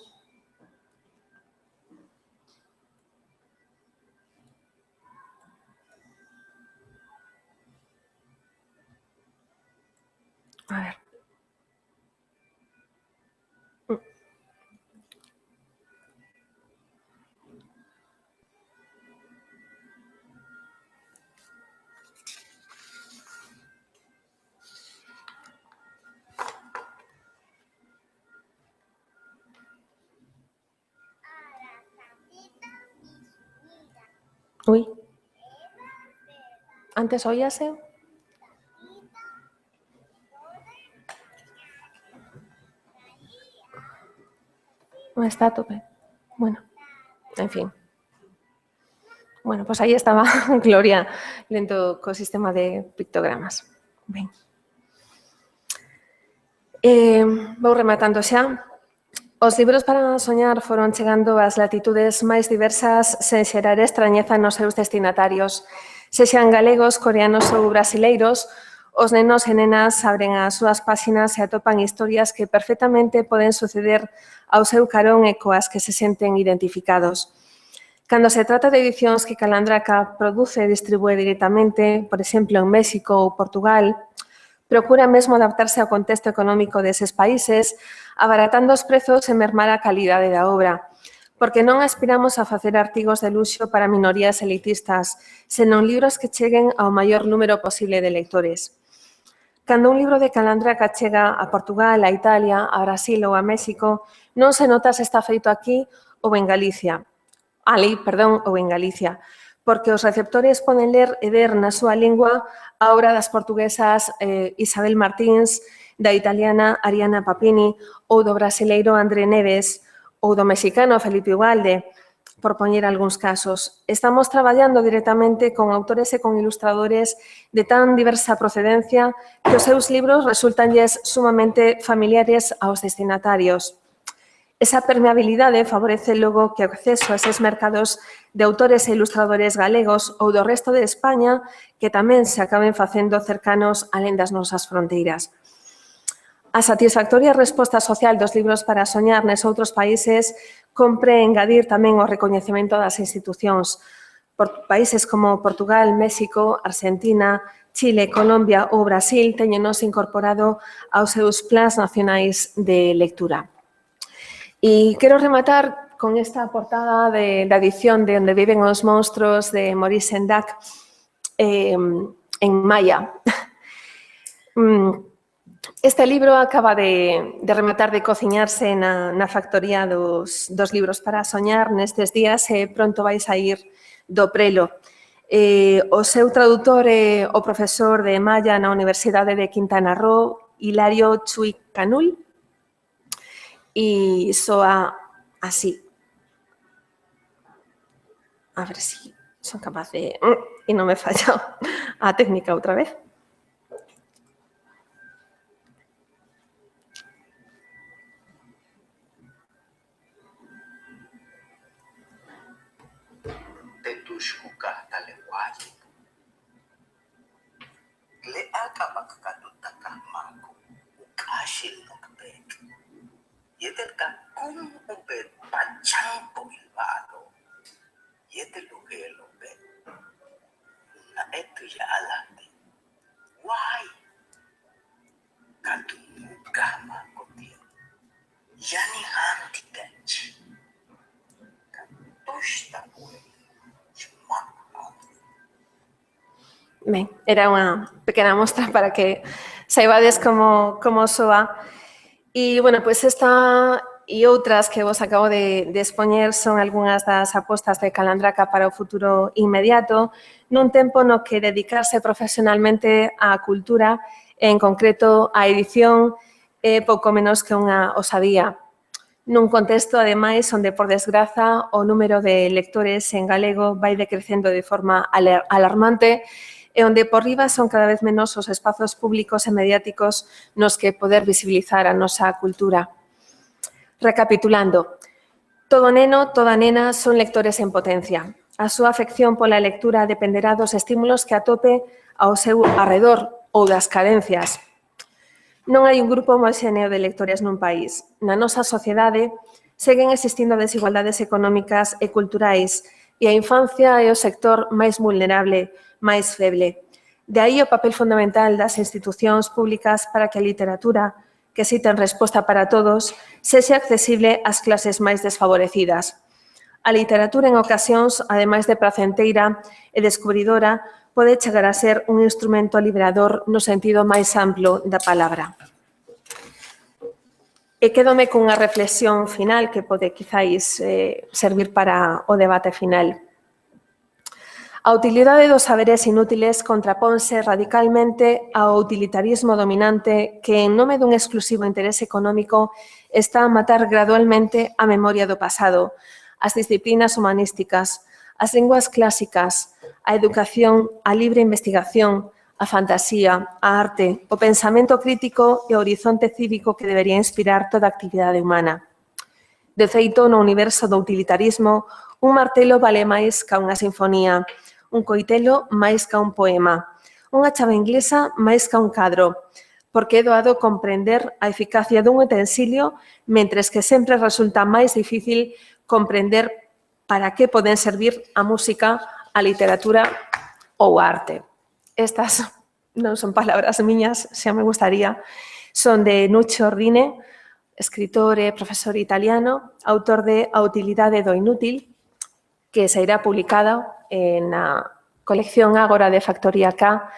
A ver. Ui. Antes oíase? Non está a tope. Bueno, en fin. Bueno, pois aí estaba Gloria lento co sistema de pictogramas. Ben. Vou rematando xa. Os libros para soñar foron chegando ás latitudes máis diversas sen xerar extrañeza nos seus destinatarios. Sexan galegos, coreanos ou brasileiros, os nenos e nenas abren as súas páxinas e atopan historias que perfectamente poden suceder ao seu carón e coas que se senten identificados. Cando se trata de edicións que Calandraca produce e distribúe directamente, por exemplo, en México ou Portugal, procura mesmo adaptarse ao contexto económico deses países, abaratando os prezos e mermar a calidade da obra, porque non aspiramos a facer artigos de luxo para minorías elitistas, senón libros que cheguen ao maior número posible de lectores. Cando un libro de Calandraca chega a Portugal, a Italia, a Brasil ou a México, non se nota se está feito aquí ou en Galicia. Ou en Galicia, porque os receptores poden ler e ver na súa lingua a obra das portuguesas Isabel Martins, da italiana Ariana Papini ou do brasileiro André Neves ou do mexicano Felipe Ugalde, por poñer algúns casos. Estamos traballando directamente con autores e con ilustradores de tan diversa procedencia que os seus libros resultanlles sumamente familiares aos destinatarios. Esa permeabilidade favorece logo que o acceso a eses mercados de autores e ilustradores galegos ou do resto de España que tamén se acaben facendo cercanos alén das nosas fronteiras. A satisfactoria resposta social dos libros para soñar nes outros países compre engadir tamén o recoñecemento das institucións. Por países como Portugal, México, Argentina, Chile, Colombia ou Brasil teñenos incorporado aos seus plans nacionais de lectura. E quero rematar con esta portada da edición de Onde viven os monstruos de Maurice Sendak en maya. Este libro acaba de rematar de cociñarse na factoría dos libros para soñar nestes días e pronto vai saír do prelo. O seu tradutor é o profesor de maya na Universidade de Quintana Roo, Hilario Chui Canul, y soa así. A ver si son capaz de... Y no me falla a técnica outra vez. Tetushkuka talewaji. Le akamakakatutaka mako. Ukashil nukbek. Yetelka kum ubet pachang poilvado. Yetelugelo bet. Na etu ya alati. Why? Katumugama kotir. Yani hanti tenchi. Katushta uel. Ben, era unha pequena mostra para que saibades como soa. E, bueno, pois esta e outras que vos acabo de expoñer son algunhas das apostas de Calandraca para o futuro inmediato, nun tempo no que dedicarse profesionalmente á cultura, en concreto á edición, é pouco menos que unha osadía. Nun contexto, ademais, onde, por desgraza, o número de lectores en galego vai decrecendo de forma alarmante e onde por riba son cada vez menos os espazos públicos e mediáticos nos que poder visibilizar a nosa cultura. Recapitulando, todo neno, toda nena son lectores en potencia. A súa afección pola lectura dependerá dos estímulos que atope ao seu arredor ou das carencias. Non hai un grupo homoxéneo de lectores nun país. Na nosa sociedade seguen existindo desigualdades económicas e culturais e a infancia é o sector máis vulnerable, máis feble. De aí o papel fundamental das institucións públicas para que a literatura, que si ten resposta para todos, sexa accesible ás clases máis desfavorecidas. A literatura en ocasións, ademais de pracenteira e descubridora, pode chegar a ser un instrumento liberador no sentido máis amplo da palabra. E quédome cunha reflexión final que pode quizáis servir para o debate final. A utilidade dos saberes inútiles contraponse radicalmente ao utilitarismo dominante que, en nome dun exclusivo interese económico, está a matar gradualmente a memoria do pasado, as disciplinas humanísticas, as linguas clásicas, a educación, a libre investigación, a fantasía, a arte, o pensamento crítico e o horizonte cívico que debería inspirar toda a actividade humana. De feito, no universo do utilitarismo, un martelo vale máis ca unha sinfonía, un coitelo máis ca un poema, unha chave inglesa máis ca un cadro, porque é doado comprender a eficacia dun utensilio, mentres que sempre resulta máis difícil comprender para que poden servir a música, a literatura ou a arte. Estas non son palabras miñas, xa me gustaría, son de Nuccio Ordine, escritor e profesor italiano, autor de A utilidade do inútil, que sairá publicada na colección Ágora de Factoría K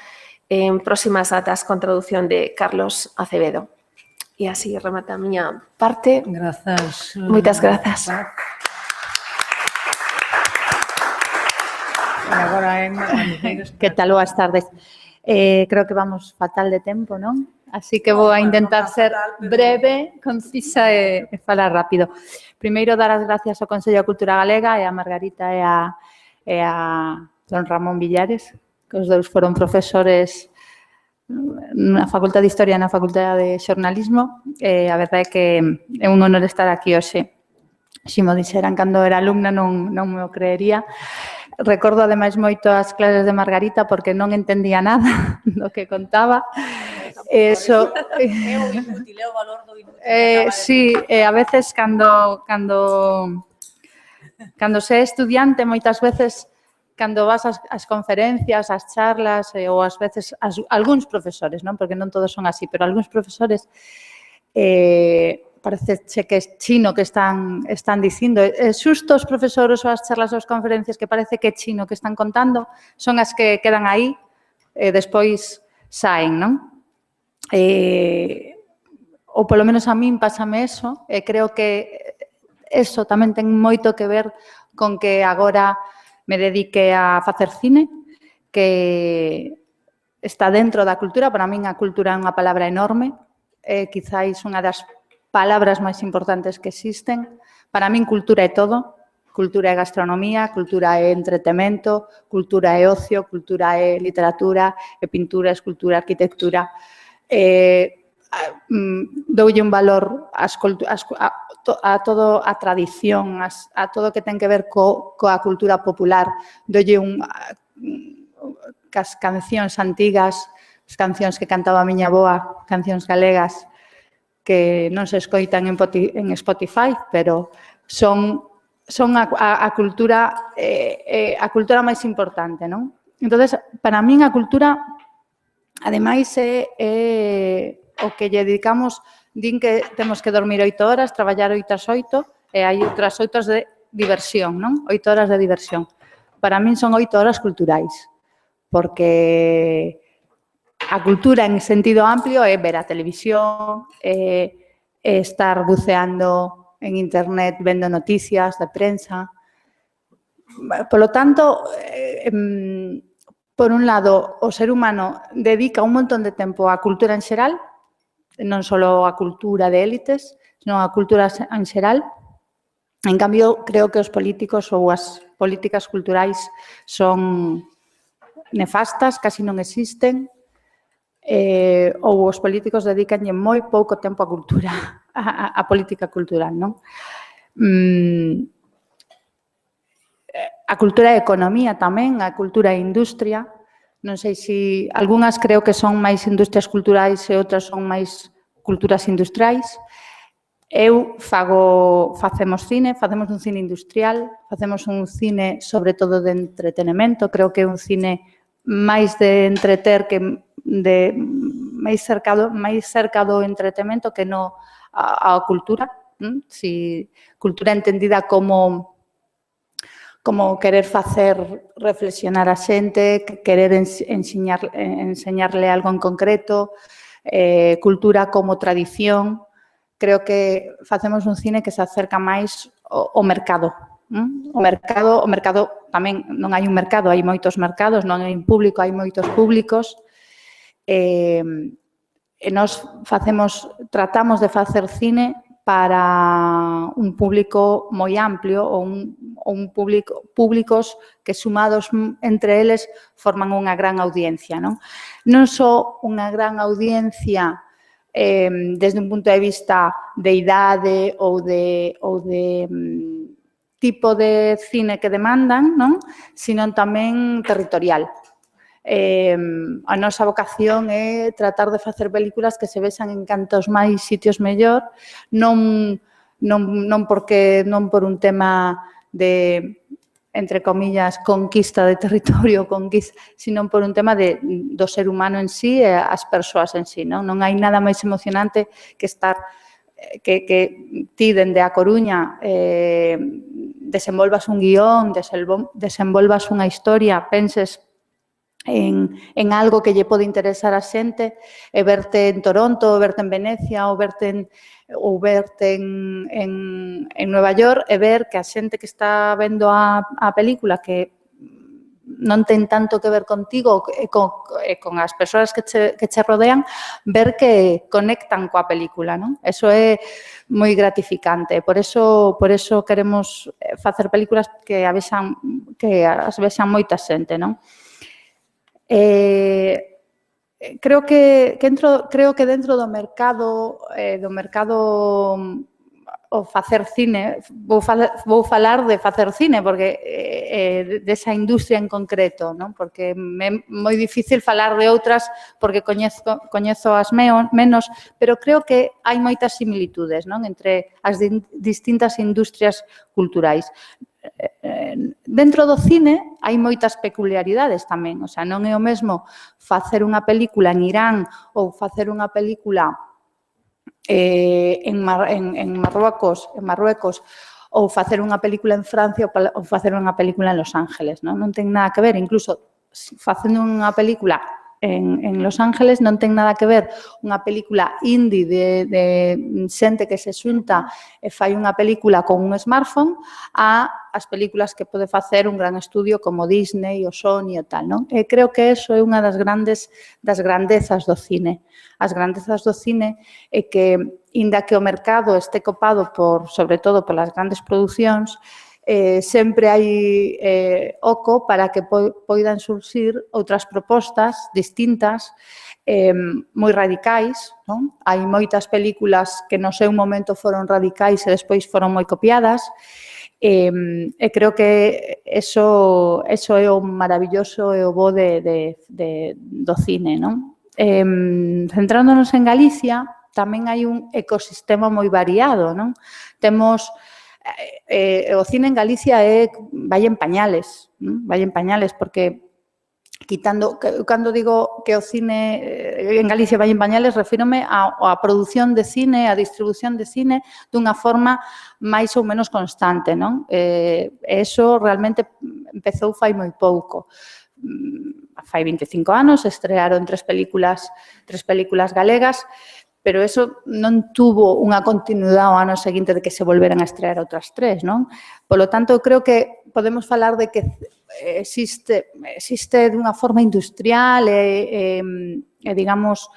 en próximas datas con traducción de Carlos Acevedo. E así remata a miña parte. Grazas. Moitas grazas. Agora, que tal, boas tardes. Creo que vamos fatal de tempo, non? Así que vou a intentar ser breve, concisa e falar rápido. Primeiro, dar as gracias ao Consello de Cultura Galega e a Margarita e a don Ramón Villares, que os dous foron profesores na Facultade de Historia e na Facultade de Xornalismo. A verdade é que é un honor estar aquí hoxe. Se mo dixeran cando era alumna non me o creería. Recordo, ademais, moito as clases de Margarita porque non entendía nada do que contaba. Eso é o inútil, é o valor do inútil. Sí, a veces cando se é estudiante, moitas veces, cando vas ás conferencias, ás charlas, ou ás veces algúns profesores, non? Porque non todos son así, pero algúns profesores parece que é chino que están dicindo. Xusto os profesores ou as charlas ou as conferencias que parece que é chino que están contando son as que quedan aí e despois saen, non? Ou polo menos a min pásame eso, e creo que eso tamén ten moito que ver con que agora me dedique a facer cine, que está dentro da cultura. Para min a cultura é unha palabra enorme, é quizáis unha das palabras máis importantes que existen. Para min, cultura é todo. Cultura é gastronomía, cultura é entretemento, cultura é ocio, cultura é literatura, é pintura, escultura, arquitectura. Doulle un valor a toda a tradición, a todo o que ten que ver coa cultura popular. Doulle as cancións antigas, as cancións que cantaba a miña avoa, cancións galegas, que non se escoitan en Spotify, pero son a cultura máis importante, non? Entonces, para min a cultura, ademais, é o que lle dedicamos, din que temos que dormir 8 horas, traballar 8 às 8, e hai outras 8 de diversión, non? 8 horas de diversión. Para min son 8 horas culturais, porque a cultura en sentido amplio é ver a televisión, é estar buceando en internet, vendo noticias de prensa. Polo tanto, por un lado, o ser humano dedica un montón de tempo á cultura en xeral, non só a cultura de élites, senón a cultura en xeral. En cambio, creo que os políticos ou as políticas culturais son nefastas, casi non existen, ou os políticos dedicanlle moi pouco tempo á cultura, a política cultural, non? A cultura é economía tamén, a cultura é industria. Non sei se algunhas creo que son máis industrias culturais e outras son máis culturas industriais. Facemos cine, facemos un cine industrial, facemos un cine sobre todo de entretenimento, creo que é un cine máis de entreter que máis cerca do entretemento que non a cultura. Si cultura entendida como querer facer reflexionar a xente, querer enseñarle algo en concreto, cultura como tradición. Creo que facemos un cine que se acerca máis ao mercado. O mercado tamén non hai un mercado, hai moitos mercados, non hai un público, hai moitos públicos. E nós tratamos de facer cine para un público moi amplio ou públicos que sumados entre eles forman unha gran audiencia. Non só unha gran audiencia desde un punto de vista de idade ou de tipo de cine que demandan, non? Sino tamén territorial. A nosa vocación é tratar de facer películas que se vexan en cantos máis sitios mellor, non por un tema de, entre comillas, conquista de territorio, sino por un tema do ser humano en sí e as persoas en sí. Non hai nada máis emocionante que estar que ti dende a Coruña desenvolvas un guión, desenvolvas unha historia, penses en algo que lle pode interesar a xente, e verte en Toronto, ou verte en Venecia, ou verte en Nueva York, e ver que a xente que está vendo a película que non ten tanto que ver contigo e con as persoas que che rodean, ver que conectan coa película, non? Eso é moi gratificante. Por eso queremos facer películas que as vexan moita xente, non? Creo que dentro do mercado o facer cine, vou falar de facer cine, porque desa industria en concreto, non? Porque é moi difícil falar de outras porque coñezo as menos, pero creo que hai moitas similitudes, non? Entre as distintas industrias culturais. Dentro do cine hai moitas peculiaridades tamén, o sea, non é o mesmo facer unha película en Irán ou facer unha película en Marruecos ou facer unha película en Francia ou facer unha película en Los Ángeles, non ten nada que ver, incluso facendo unha película en Los Ángeles non ten nada que ver unha película indie de xente que se xunta e fai unha película con un smartphone a as películas que pode facer un gran estudio como Disney, o Sony e tal, non? E creo que eso é unha das grandezas do cine. As grandezas do cine é que, inda que o mercado este copado sobre todo polas grandes producións, sempre hai oco para que poidan surxir outras propostas distintas, moi radicais, non? Hai moitas películas que no seu momento foron radicais e despois foron moi copiadas, e creo que eso é o maravilloso e o bo do cine, non? Centrándonos en Galicia, tamén hai un ecosistema moi variado, non? Temos o cine en Galicia vai en pañales, porque cando digo que o cine en Galicia vai en pañales, refírome á produción de cine, á distribución de cine dunha forma máis ou menos constante, non? Eso realmente empezou fai moi pouco. Fai 25 anos estrearon tres películas galegas, pero eso non tuvo unha continuidade ao ano seguinte de que se volveran a estrear outras tres, non? Polo tanto, creo que podemos falar de que existe dunha forma industrial e digamos,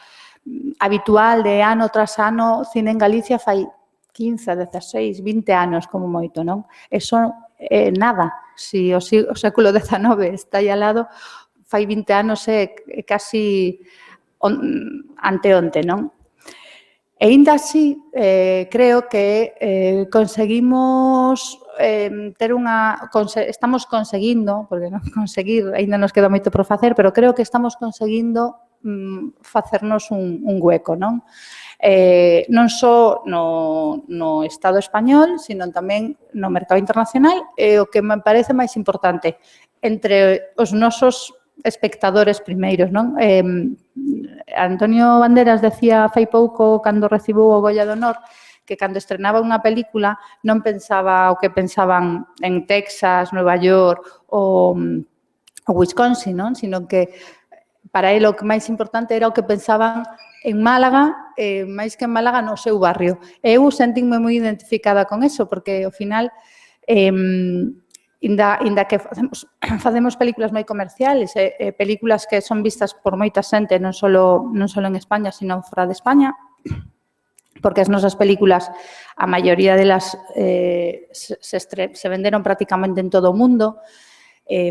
habitual de ano tras ano, cine en Galicia fai 15, 16, 20 anos como moito, non? Eso é nada. Se o século XIX está aí al lado, fai 20 anos é casi anteonte, non? E ainda así, creo que conseguimos estamos conseguindo, porque non conseguir, ainda nos queda moito por facer, pero creo que estamos conseguindo facernos un hueco, non? Non só no Estado español, sino tamén no mercado internacional, e o que me parece máis importante, entre os nosos espectadores primeiros, non? Antonio Banderas decía fai pouco, cando recibiu o Goya de Honor, que cando estrenaba unha película non pensaba o que pensaban en Texas, Nova York ou Wisconsin, non? Sino que para ele o que máis importante era o que pensaban en Málaga, máis que en Málaga no seu barrio. Eu sentinme moi identificada con eso, porque ao final inda que facemos películas moi comerciales, películas que son vistas por moita xente, non só en España, sino fora de España, porque as nosas películas, a maioría delas se venderon prácticamente en todo o mundo,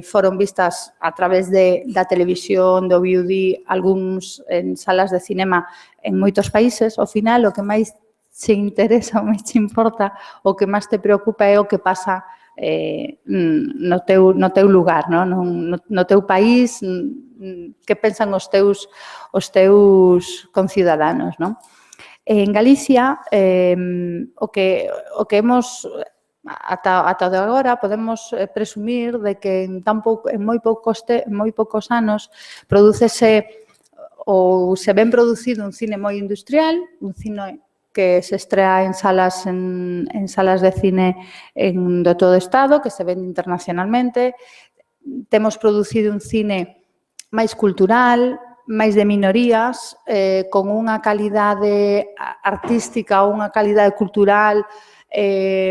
foron vistas a través da televisión, do VOD, algúns en salas de cinema en moitos países. Ao final, o que máis se interesa, o máis te importa, o que máis te preocupa é o que pasa no teu lugar, no teu país, que pensan os teus conciudadanos, non? En Galicia, o que hemos ata de agora podemos presumir de que en moi poucos anos prodúcese ou se ven producido un cine moi industrial, un cine que se estrea en salas de cine do todo o Estado, que se vende internacionalmente. Temos producido un cine máis cultural, máis de minorías, con unha calidade artística ou unha calidade cultural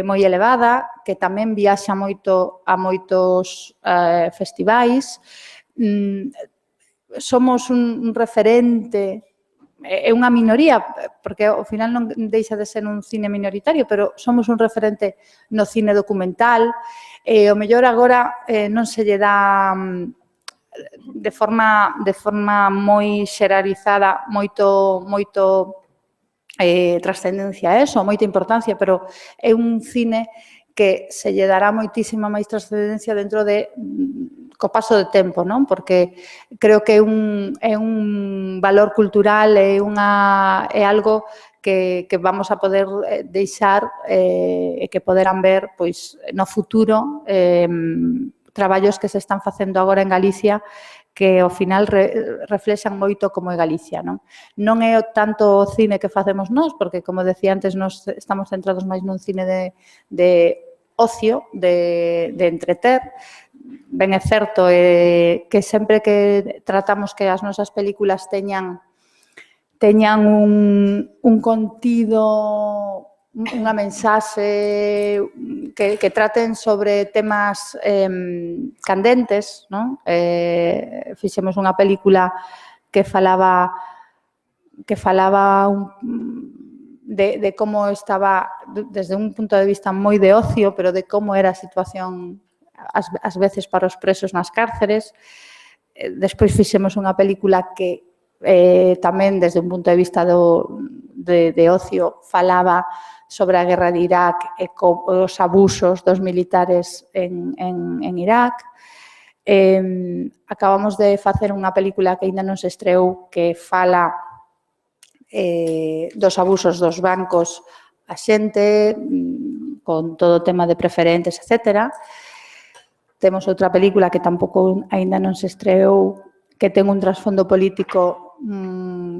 moi elevada, que tamén viaxa moito a moitos festivais. Somos un referente. É unha minoría, porque ao final non deixa de ser un cine minoritario, pero somos un referente no cine documental. O mellor agora non se lle dá de forma moi xeralizada moito trascendencia a eso, moita importancia, pero é un cine que se lle dará moitísima máis trascendencia dentro co paso do tempo, non? Porque creo que é un valor cultural, é algo que vamos a poder deixar e que poderán ver pois no futuro traballos que se están facendo agora en Galicia que ao final reflexan moito como é Galicia, non? Non é tanto o cine que facemos nós, porque, como decía antes, nós estamos centrados máis nun cine de ocio, de entreter. Ben é certo que sempre que tratamos que as nosas películas teñan un contido, unha mensaxe que traten sobre temas candentes, non? Fixemos unha película que falaba de como estaba, desde un punto de vista moi de ocio, pero de como era a situación ás veces para os presos nas cárceres. Despois fixemos unha película que tamén desde un punto de vista de ocio falaba sobre a guerra de Irak e os abusos dos militares en Irak. Acabamos de facer unha película que aínda non se estreou que fala dos abusos dos bancos a xente, con todo o tema de preferentes, etc. Temos outra película que tampouco aínda non se estreou, que ten un trasfondo político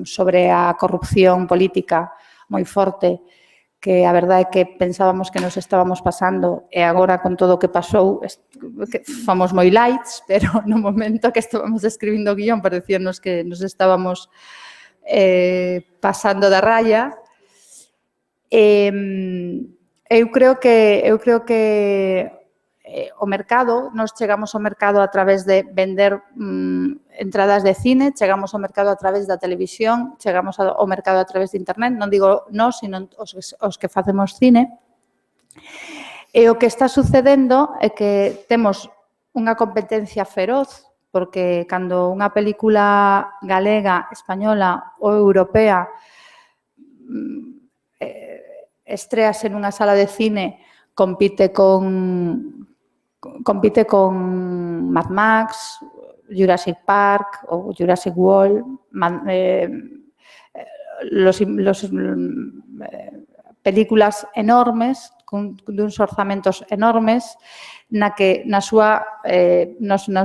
sobre a corrupción política moi forte, que a verdade é que pensábamos que nos estábamos pasando e agora con todo o que pasou fomos moi lights, pero no momento que estábamos escribindo o guión parecíanos que nos estábamos pasando da raya. Eu creo que o mercado, nos chegamos ao mercado a través de vender entradas de cine, chegamos ao mercado a través da televisión, chegamos ao mercado a través de internet, non digo nós, sino os que facemos cine. E o que está sucedendo é que temos unha competencia feroz, porque cando unha película galega, española ou europea estrease nunha sala de cine, compite con Mad Max, Jurassic Park ou Jurassic World, películas enormes, duns orzamentos enormes, no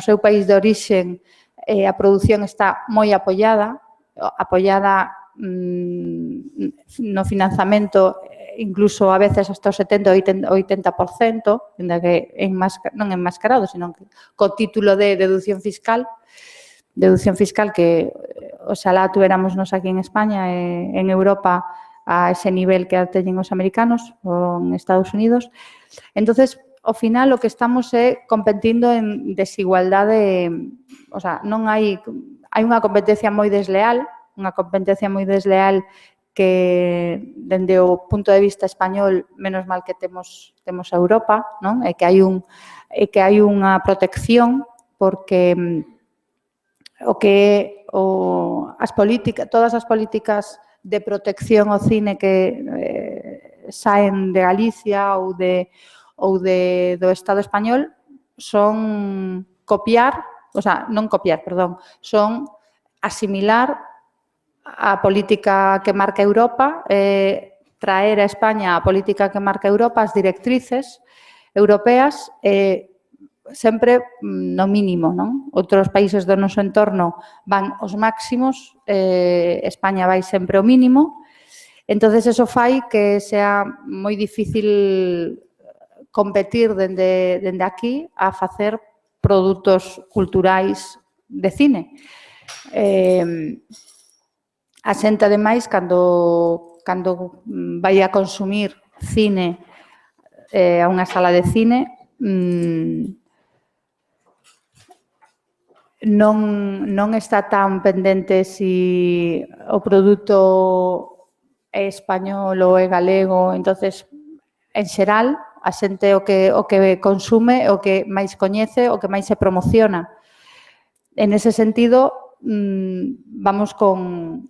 seu país de orixen a produción está moi apoiada no financiamento, incluso a veces hasta o 70-80%, non enmascarado, sino co título de deducción fiscal que oxalá tuéramos nos aquí en España e en Europa a ese nivel que teñen os americanos ou en Estados Unidos. Entonces, ao final, o que estamos é competindo en desigualdade, o sea, non hai unha competencia moi desleal, que, dende o punto de vista español, menos mal que temos a Europa, non? E que hai unha protección, porque todas as políticas de protección ao cine que saen de Galicia ou do Estado español son son asimilar a política que marca Europa, traer a España a política que marca Europa, as directrices europeas, sempre no mínimo, non? Outros países do noso entorno van aos máximos, España vai sempre ao mínimo. Entonces, eso fai que sea moi difícil competir dende aquí a facer produtos culturais de cine. A xente, ademais, cando vai a consumir cine a unha sala de cine, non está tan pendente se o produto é español ou é galego. Entonces, en xeral, a xente o que consume, o que máis coñece, o que máis se promociona. En ese sentido, vamos con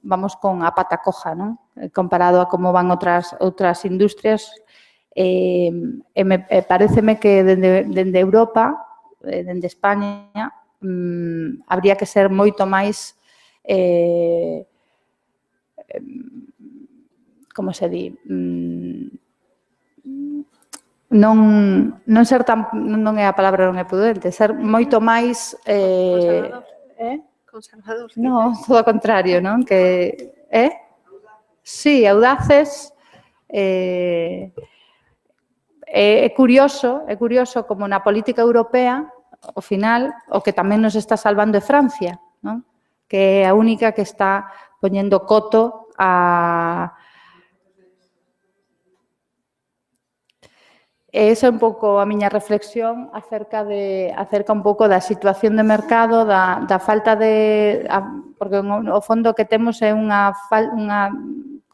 a pata coja, non? Comparado a como van outras industrias. Pareceme que dende Europa, dende España, habría que ser moito máis, como se di, non ser tan, non é a palabra, non é prudente, ser moito máis... Conservador. Non, todo o contrario, non? Sí, audaces. É curioso como na política europea, ao final, o que tamén nos está salvando é Francia, non? Que é a única que está poñendo coto a... E esa é un pouco a miña reflexión acerca un pouco da situación de mercado, da falta de... Porque o fondo que temos é unha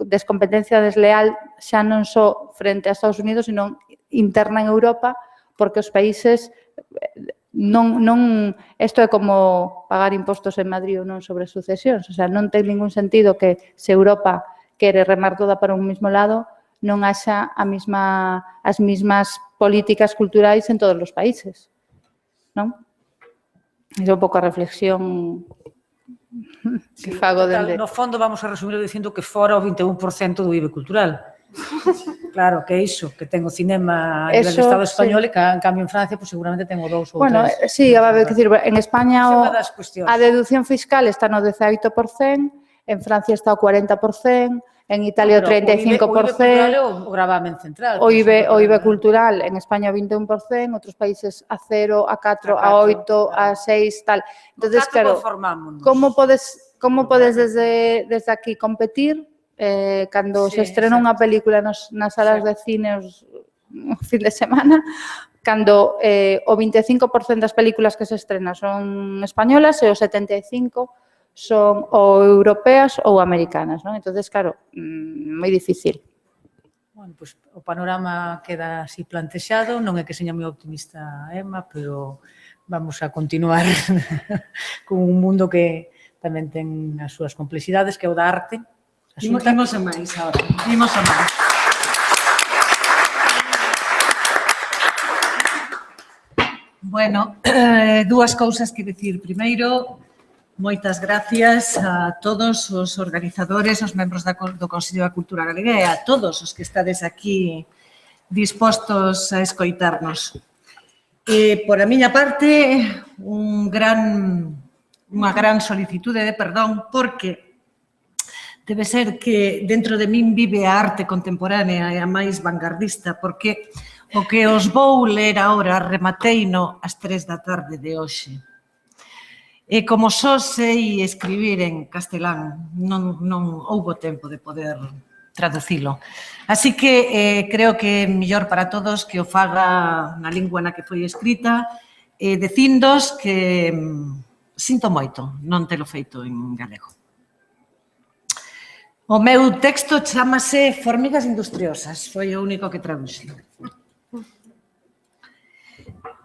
descompetencia desleal xa non só frente a Estados Unidos, sino interna en Europa, porque os países non... Isto é como pagar impostos en Madrid ou non sobre sucesións. O sea, non ten ningún sentido que se Europa quere remar toda para un mismo lado, non haxa as mismas políticas culturais en todos os países, non? É un pouco a reflexión que fago dende... No fondo, vamos a resumir dicindo que fora o 21% do IBE cultural. Claro, que é iso, que ten o cinema a nivel do Estado español e que, en cambio, en Francia, pues, seguramente ten o 2 ou 3. Bueno, sí, a ver, en España a deducción fiscal está no 18%, en Francia está o 40%, en Italia o 35%. O IBE cultural é o gravamen central. O IBE cultural en España o 21%, outros países a 0, a 4, a 8, a 6, tal. Entonces, claro, como podes desde aquí competir cando se estrena unha película nas salas de cine o fin de semana, cando o 25% das películas que se estrenan son españolas e o 75% son ou europeas ou americanas, non? Entonces, claro, moi difícil. Bueno, pois o panorama queda así plantexado, non é que seña moi optimista Emma, pero vamos a continuar con un mundo que tamén ten as súas complexidades, que é o da arte. Imos a máis agora, imos a máis. Bueno, dúas cousas que dicir. Primeiro, moitas gracias a todos os organizadores, os membros do Consello da Cultura Galega e a todos os que estades aquí dispostos a escoitarnos. Por a miña parte, unha gran solicitude de perdón porque debe ser que dentro de min vive a arte contemporánea e a máis vanguardista, porque o que os vou ler agora remateino ás 3 da tarde de hoxe. E como só sei escribir en castelán, non houbo tempo de poder traducilo. Así que creo que é mellor para todos que o faga na lingua na que foi escrita, dicindos que sinto moito non telo feito en galego. O meu texto chamase Formigas industriosas, foi o único que traduxi.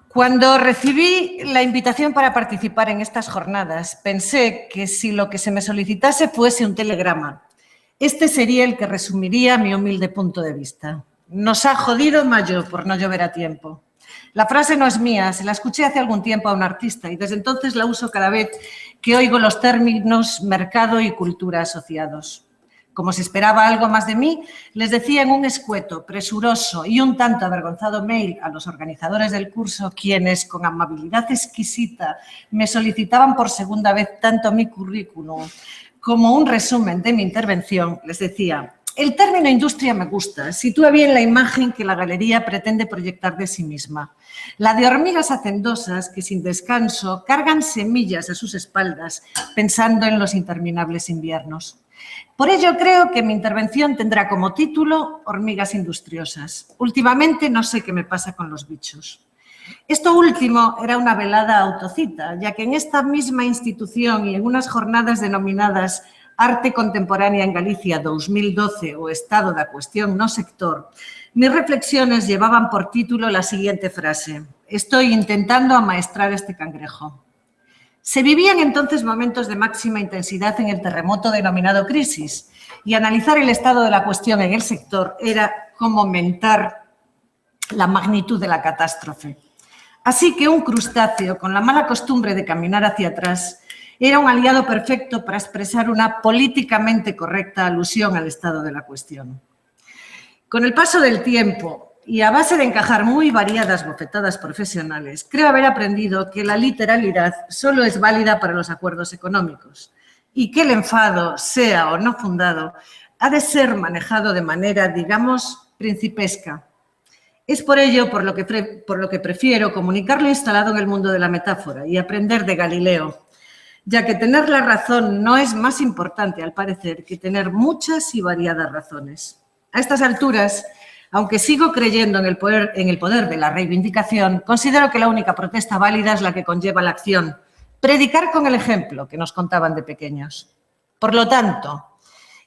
Cuando recibí la invitación para participar en estas jornadas, pensé que si lo que se me solicitase fuese un telegrama, este sería el que resumiría mi humilde punto de vista. Nos ha jodido mayo por no llover a tiempo. La frase no es mía, se la escuché hace algún tiempo a un artista y desde entonces la uso cada vez que oigo los términos mercado y cultura asociados. Como se esperaba algo más de mí, les decía en un escueto, presuroso y un tanto avergonzado mail a los organizadores del curso, quienes con amabilidad exquisita me solicitaban por segunda vez tanto mi currículum como un resumen de mi intervención, les decía: el término industria me gusta, sitúa bien la imagen que la galería pretende proyectar de sí misma. La de hormigas hacendosas que sin descanso cargan semillas a sus espaldas pensando en los interminables inviernos. Por ello, creo que mi intervención tendrá como título Hormigas industriosas. Últimamente no sé qué me pasa con los bichos. Esto último era una velada autocita, ya que en esta misma institución y en unas jornadas denominadas Arte Contemporánea en Galicia 2012 o Estado da Cuestión no Sector, mis reflexiones llevaban por título la siguiente frase: estoy intentando amaestrar este cangrejo. Se vivían entonces momentos de máxima intensidad en el terremoto denominado crisis y analizar el estado de la cuestión en el sector era como mentar la magnitud de la catástrofe. Así que un crustáceo con la mala costumbre de caminar hacia atrás era un aliado perfecto para expresar una políticamente correcta alusión al estado de la cuestión. Con el paso del tiempo y a base de encajar muy variadas bofetadas profesionales, creo haber aprendido que la literalidad solo es válida para los acuerdos económicos y que el enfado, sea o no fundado, ha de ser manejado de manera, digamos, principesca. Es por ello por lo que prefiero comunicar lo instalado en el mundo de la metáfora y aprender de Galileo, ya que tener la razón no es más importante, al parecer, que tener muchas y variadas razones. A estas alturas, Aunque sigo creyendo en el poder de la reivindicación, considero que la única protesta válida es la que conlleva la acción. Predicar con el ejemplo que nos contaban de pequeños. Por lo tanto,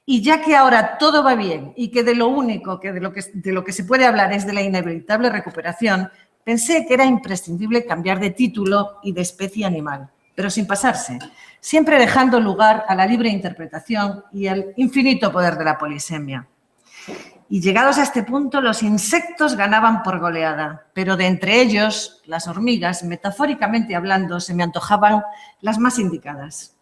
y ya que ahora todo va bien y que de lo único de lo que se puede hablar es de la inevitable recuperación, pensé que era imprescindible cambiar de título y de especie animal, pero sin pasarse, siempre dejando lugar a la libre interpretación y al infinito poder de la polisemia. Y llegados a este punto, los insectos ganaban por goleada, pero de entre ellos, las hormigas, metafóricamente hablando, se me antojaban las más indicadas.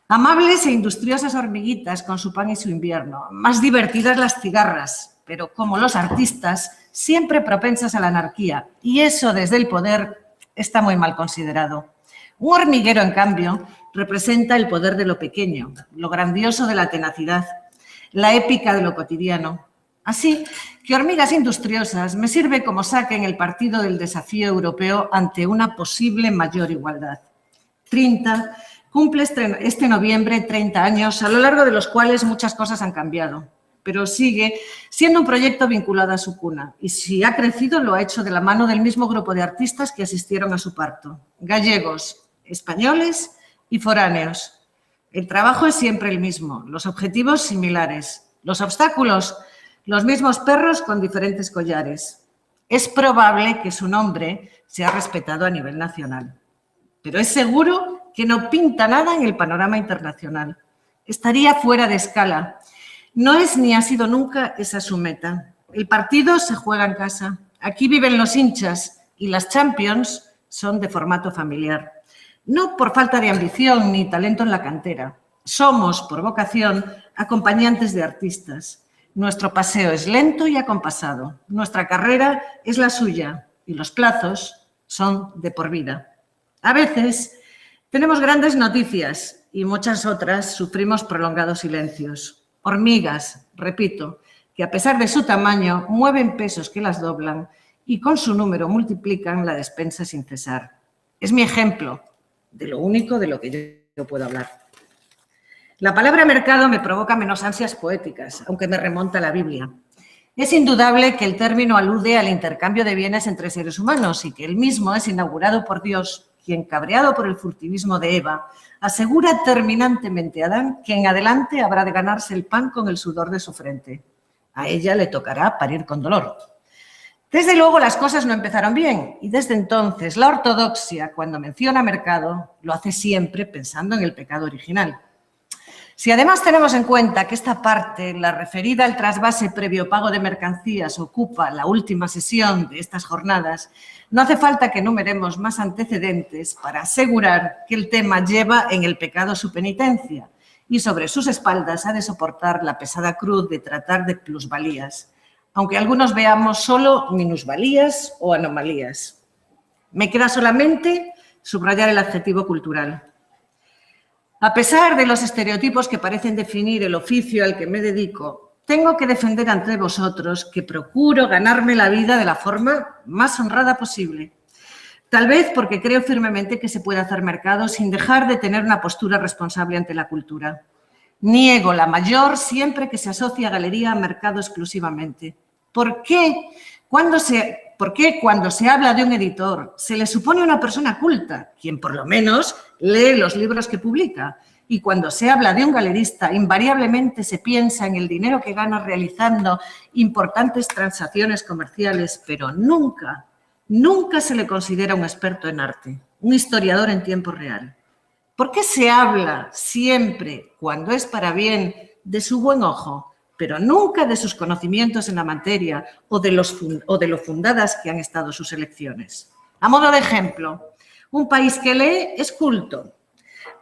Amables e industriosas hormiguitas con su pan y su invierno, más divertidas las cigarras, pero como los artistas, siempre propensas a la anarquía, y eso desde el poder está muy mal considerado. Un hormiguero, en cambio, representa el poder de lo pequeño, lo grandioso de la tenacidad, la épica de lo cotidiano. Así que hormigas industriosas me sirve como saque en el partido del desafío europeo ante una posible mayor igualdad. 30 cumple este noviembre 30 años, a lo largo de los cuales muchas cosas han cambiado, pero sigue siendo un proyecto vinculado a su cuna. Y si ha crecido, lo ha hecho de la mano del mismo grupo de artistas que asistieron a su parto. Gallegos, españoles y foráneos. El trabajo es siempre el mismo, los objetivos similares, los obstáculos, los mismos perros con diferentes collares. Es probable que su nombre sea respetado a nivel nacional, pero es seguro que no pinta nada en el panorama internacional. Estaría fuera de escala. No es ni ha sido nunca esa su meta. El partido se juega en casa. Aquí viven los hinchas y las Champions son de formato familiar. No por falta de ambición ni talento en la cantera. Somos, por vocación, acompañantes de artistas. Nuestro paseo es lento y acompasado. Nuestra carrera es la suya y los plazos son de por vida. A veces tenemos grandes noticias y muchas otras sufrimos prolongados silencios. Hormigas, repito, que a pesar de su tamaño mueven pesos que las doblan y con su número multiplican la despensa sin cesar. Es mi ejemplo de lo único de lo que yo puedo hablar. La palabra mercado me provoca menos ansias poéticas, aunque me remonta a la Biblia. Es indudable que el término alude al intercambio de bienes entre seres humanos y que el mismo es inaugurado por Dios, quien, cabreado por el furtivismo de Eva, asegura terminantemente a Adán que en adelante habrá de ganarse el pan con el sudor de su frente. A ella le tocará parir con dolor. Desde luego las cosas no empezaron bien y desde entonces la ortodoxia, cuando menciona mercado, lo hace siempre pensando en el pecado original. Si además tenemos en cuenta que esta parte, la referida al trasvase previo pago de mercancías, ocupa la última sesión de estas jornadas, no hace falta que enumeremos más antecedentes para asegurar que el tema lleva en el pecado su penitencia y sobre sus espaldas ha de soportar la pesada cruz de tratar de plusvalías, aunque algunos veamos solo minusvalías o anomalías. Me queda solamente subrayar el adjetivo cultural. A pesar de los estereotipos que parecen definir el oficio al que me dedico, tengo que defender ante vosotros que procuro ganarme la vida de la forma más honrada posible. Tal vez porque creo firmemente que se puede hacer mercado sin dejar de tener una postura responsable ante la cultura. Niego la mayor siempre que se asocia a galería a mercado exclusivamente. ¿Por qué cuando se habla de un editor se le supone una persona culta, quien por lo menos lee los libros que publica? Y cuando se habla de un galerista, invariablemente se piensa en el dinero que gana realizando importantes transacciones comerciales, pero nunca se le considera un experto en arte, un historiador en tiempo real. ¿Por qué se habla siempre, cuando es para bien, de su buen ojo, pero nunca de sus conocimientos en la materia o de lo fundadas que han estado sus elecciones? A modo de ejemplo, un país que lee es culto,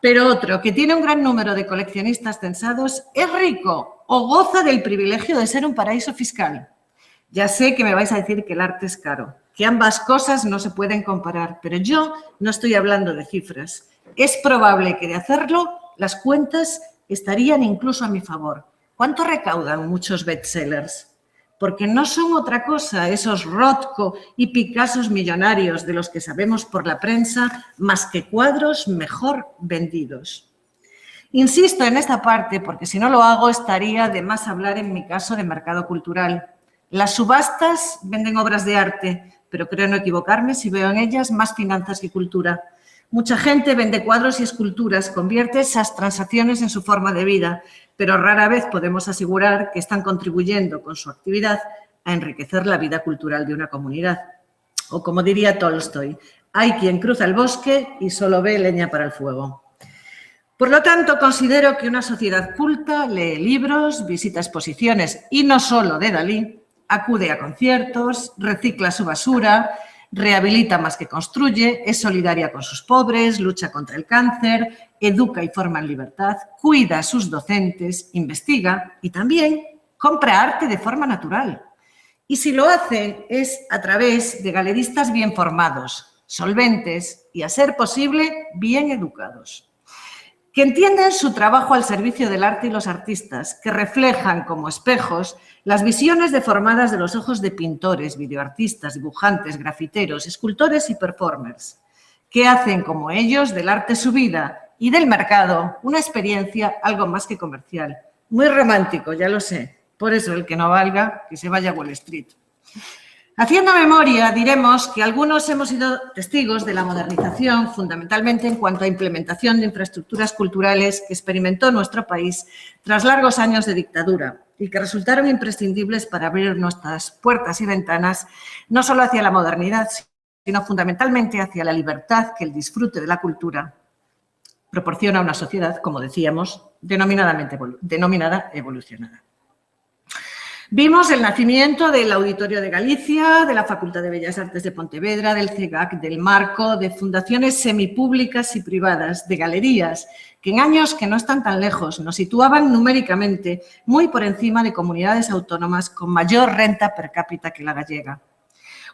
pero otro que tiene un gran número de coleccionistas censados es rico o goza del privilegio de ser un paraíso fiscal. Ya sé que me vais a decir que el arte es caro, que ambas cosas no se pueden comparar, pero yo no estoy hablando de cifras. Es probable que de hacerlo las cuentas estarían incluso a mi favor. ¿Cuánto recaudan muchos bestsellers? Porque no son otra cosa esos Rothko y Picassos millonarios de los que sabemos por la prensa más que cuadros mejor vendidos. Insisto en esta parte porque si no lo hago estaría de más hablar en mi caso de mercado cultural. Las subastas venden obras de arte, pero creo no equivocarme si veo en ellas más finanzas que cultura. Mucha gente vende cuadros y esculturas, convierte esas transacciones en su forma de vida, pero rara vez podemos asegurar que están contribuyendo con su actividad a enriquecer la vida cultural de una comunidad. O como diría Tolstoy, hay quien cruza el bosque y solo ve leña para el fuego. Por lo tanto, considero que una sociedad culta lee libros, visita exposiciones y no solo de Dalí, acude a conciertos, recicla su basura, rehabilita más que construye, es solidaria con sus pobres, lucha contra el cáncer, educa y forma en libertad, cuida a sus docentes, investiga y también compra arte de forma natural. Y si lo hace es a través de galeristas bien formados, solventes y, a ser posible, bien educados, que entienden su trabajo al servicio del arte y los artistas, que reflejan como espejos las visiones deformadas de los ojos de pintores, videoartistas, dibujantes, grafiteros, escultores y performers, que hacen como ellos del arte su vida y del mercado una experiencia algo más que comercial. Muy romántico, ya lo sé. Por eso, el que no valga, que se vaya a Wall Street. Haciendo memoria, diremos que algunos hemos sido testigos de la modernización, fundamentalmente en cuanto a implementación de infraestructuras culturales que experimentó nuestro país tras largos años de dictadura y que resultaron imprescindibles para abrir nuestras puertas y ventanas no solo hacia la modernidad, sino fundamentalmente hacia la libertad que el disfrute de la cultura proporciona a una sociedad, como decíamos, denominada evolucionada. Vimos el nacimiento del Auditorio de Galicia, de la Facultad de Bellas Artes de Pontevedra, del CEGAC, del Marco, de fundaciones semipúblicas y privadas, de galerías, que en años que no están tan lejos nos situaban numéricamente muy por encima de comunidades autónomas con mayor renta per cápita que la gallega.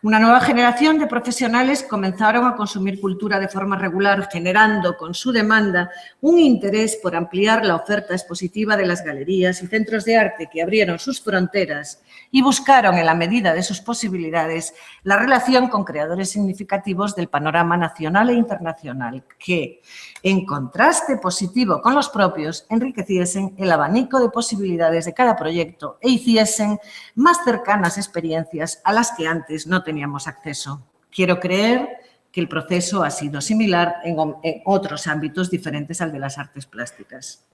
Una nueva generación de profesionales comenzaron a consumir cultura de forma regular, generando con su demanda un interés por ampliar la oferta expositiva de las galerías y centros de arte que abrieron sus fronteras y buscaron, en la medida de sus posibilidades, la relación con creadores significativos del panorama nacional e internacional que, en contraste positivo con los propios, enriqueciesen el abanico de posibilidades de cada proyecto e hiciesen más cercanas experiencias a las que antes no teníamos acceso. Quiero creer que el proceso ha sido similar en otros ámbitos diferentes al de las artes plásticas.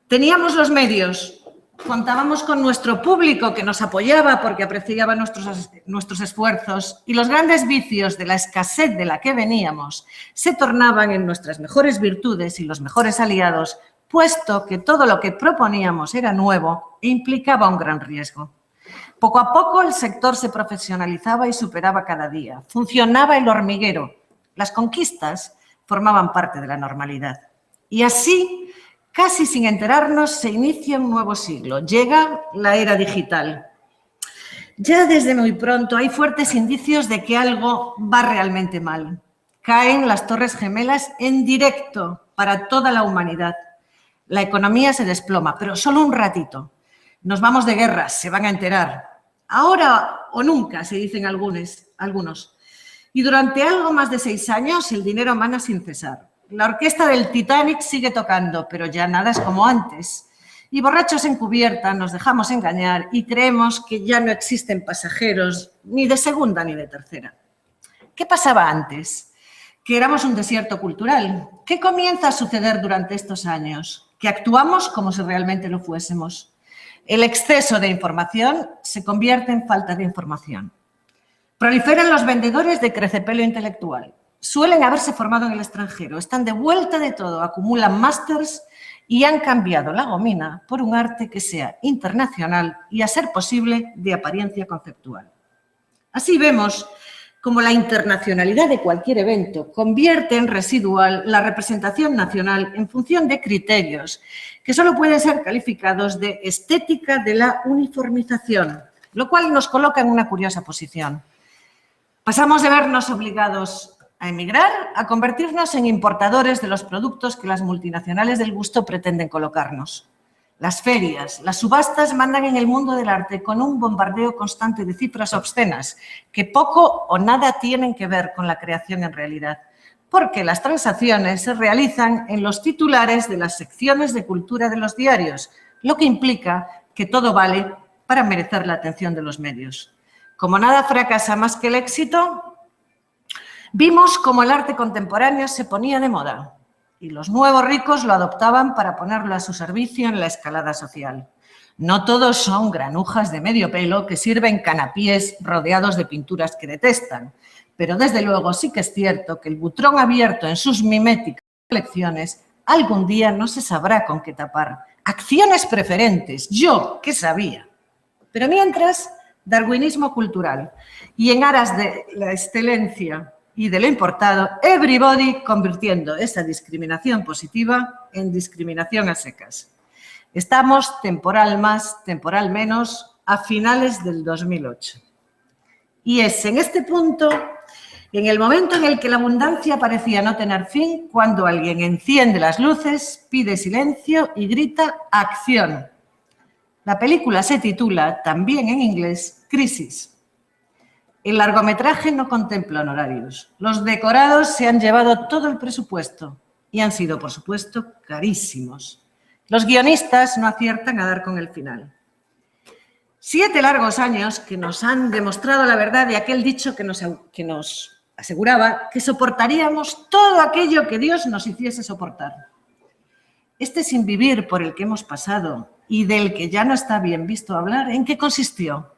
Teníamos los medios, contábamos con nuestro público que nos apoyaba porque apreciaba nuestros esfuerzos y los grandes vicios de la escasez de la que veníamos se tornaban en nuestras mejores virtudes y los mejores aliados, puesto que todo lo que proponíamos era nuevo e implicaba un gran riesgo. Poco a poco el sector se profesionalizaba y superaba cada día. Funcionaba el hormiguero. Las conquistas formaban parte de la normalidad. Y así, casi sin enterarnos, se inicia un nuevo siglo. Llega la era digital. Ya desde muy pronto hay fuertes indicios de que algo va realmente mal. Caen las Torres Gemelas en directo para toda la humanidad. La economía se desploma, pero solo un ratito. Nos vamos de guerras, se van a enterar. Ahora o nunca, se dicen algunos. Y durante algo más de 6 años el dinero mana sin cesar. La orquesta del Titanic sigue tocando, pero ya nada es como antes. Y borrachos en cubierta nos dejamos engañar y creemos que ya no existen pasajeros ni de segunda ni de tercera. ¿Qué pasaba antes? Que éramos un desierto cultural. ¿Qué comienza a suceder durante estos años? Que actuamos como si realmente lo fuésemos. El exceso de información se convierte en falta de información. Proliferan los vendedores de crecepelo intelectual. Suelen haberse formado en el extranjero, están de vuelta de todo, acumulan másters y han cambiado la gomina por un arte que sea internacional y, a ser posible, de apariencia conceptual. Así vemos como la internacionalidad de cualquier evento convierte en residual la representación nacional en función de criterios que solo pueden ser calificados de estética de la uniformización, lo cual nos coloca en una curiosa posición. Pasamos de vernos obligados a emigrar a convertirnos en importadores de los productos que las multinacionales del gusto pretenden colocarnos. Las ferias, las subastas mandan en el mundo del arte con un bombardeo constante de cifras obscenas que poco o nada tienen que ver con la creación en realidad, porque las transacciones se realizan en los titulares de las secciones de cultura de los diarios, lo que implica que todo vale para merecer la atención de los medios. Como nada fracasa más que el éxito, vimos cómo el arte contemporáneo se ponía de moda y los nuevos ricos lo adoptaban para ponerlo a su servicio en la escalada social. No todos son granujas de medio pelo que sirven canapíes rodeados de pinturas que detestan, pero desde luego sí que es cierto que el butrón abierto en sus miméticas colecciones algún día no se sabrá con qué tapar. Acciones preferentes, yo, ¿qué sabía? Pero mientras, darwinismo cultural y en aras de la excelencia y de lo importado, everybody convirtiendo esa discriminación positiva en discriminación a secas. Estamos, temporal más, temporal menos, a finales del 2008. Y es en este punto, en el momento en el que la abundancia parecía no tener fin, cuando alguien enciende las luces, pide silencio y grita acción. La película se titula, también en inglés, Crisis. El largometraje no contempla honorarios. Los decorados se han llevado todo el presupuesto y han sido, por supuesto, carísimos. Los guionistas no aciertan a dar con el final. 7 largos años que nos han demostrado la verdad de aquel dicho que nos aseguraba que soportaríamos todo aquello que Dios nos hiciese soportar. Este sinvivir por el que hemos pasado y del que ya no está bien visto hablar, ¿en qué consistió?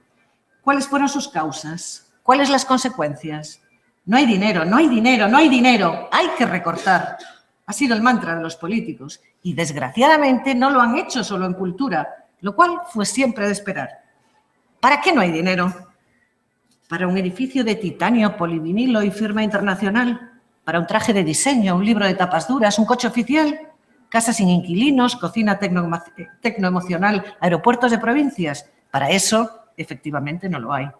¿Cuáles fueron sus causas? ¿Cuáles las consecuencias? No hay dinero, no hay dinero, no hay dinero, hay que recortar. Ha sido el mantra de los políticos y desgraciadamente no lo han hecho solo en cultura, lo cual fue siempre de esperar. ¿Para qué no hay dinero? ¿Para un edificio de titanio, polivinilo y firma internacional? ¿Para un traje de diseño, un libro de tapas duras, un coche oficial? ¿Casas sin inquilinos, cocina tecnoemocional, aeropuertos de provincias? Para eso, efectivamente, no lo hay.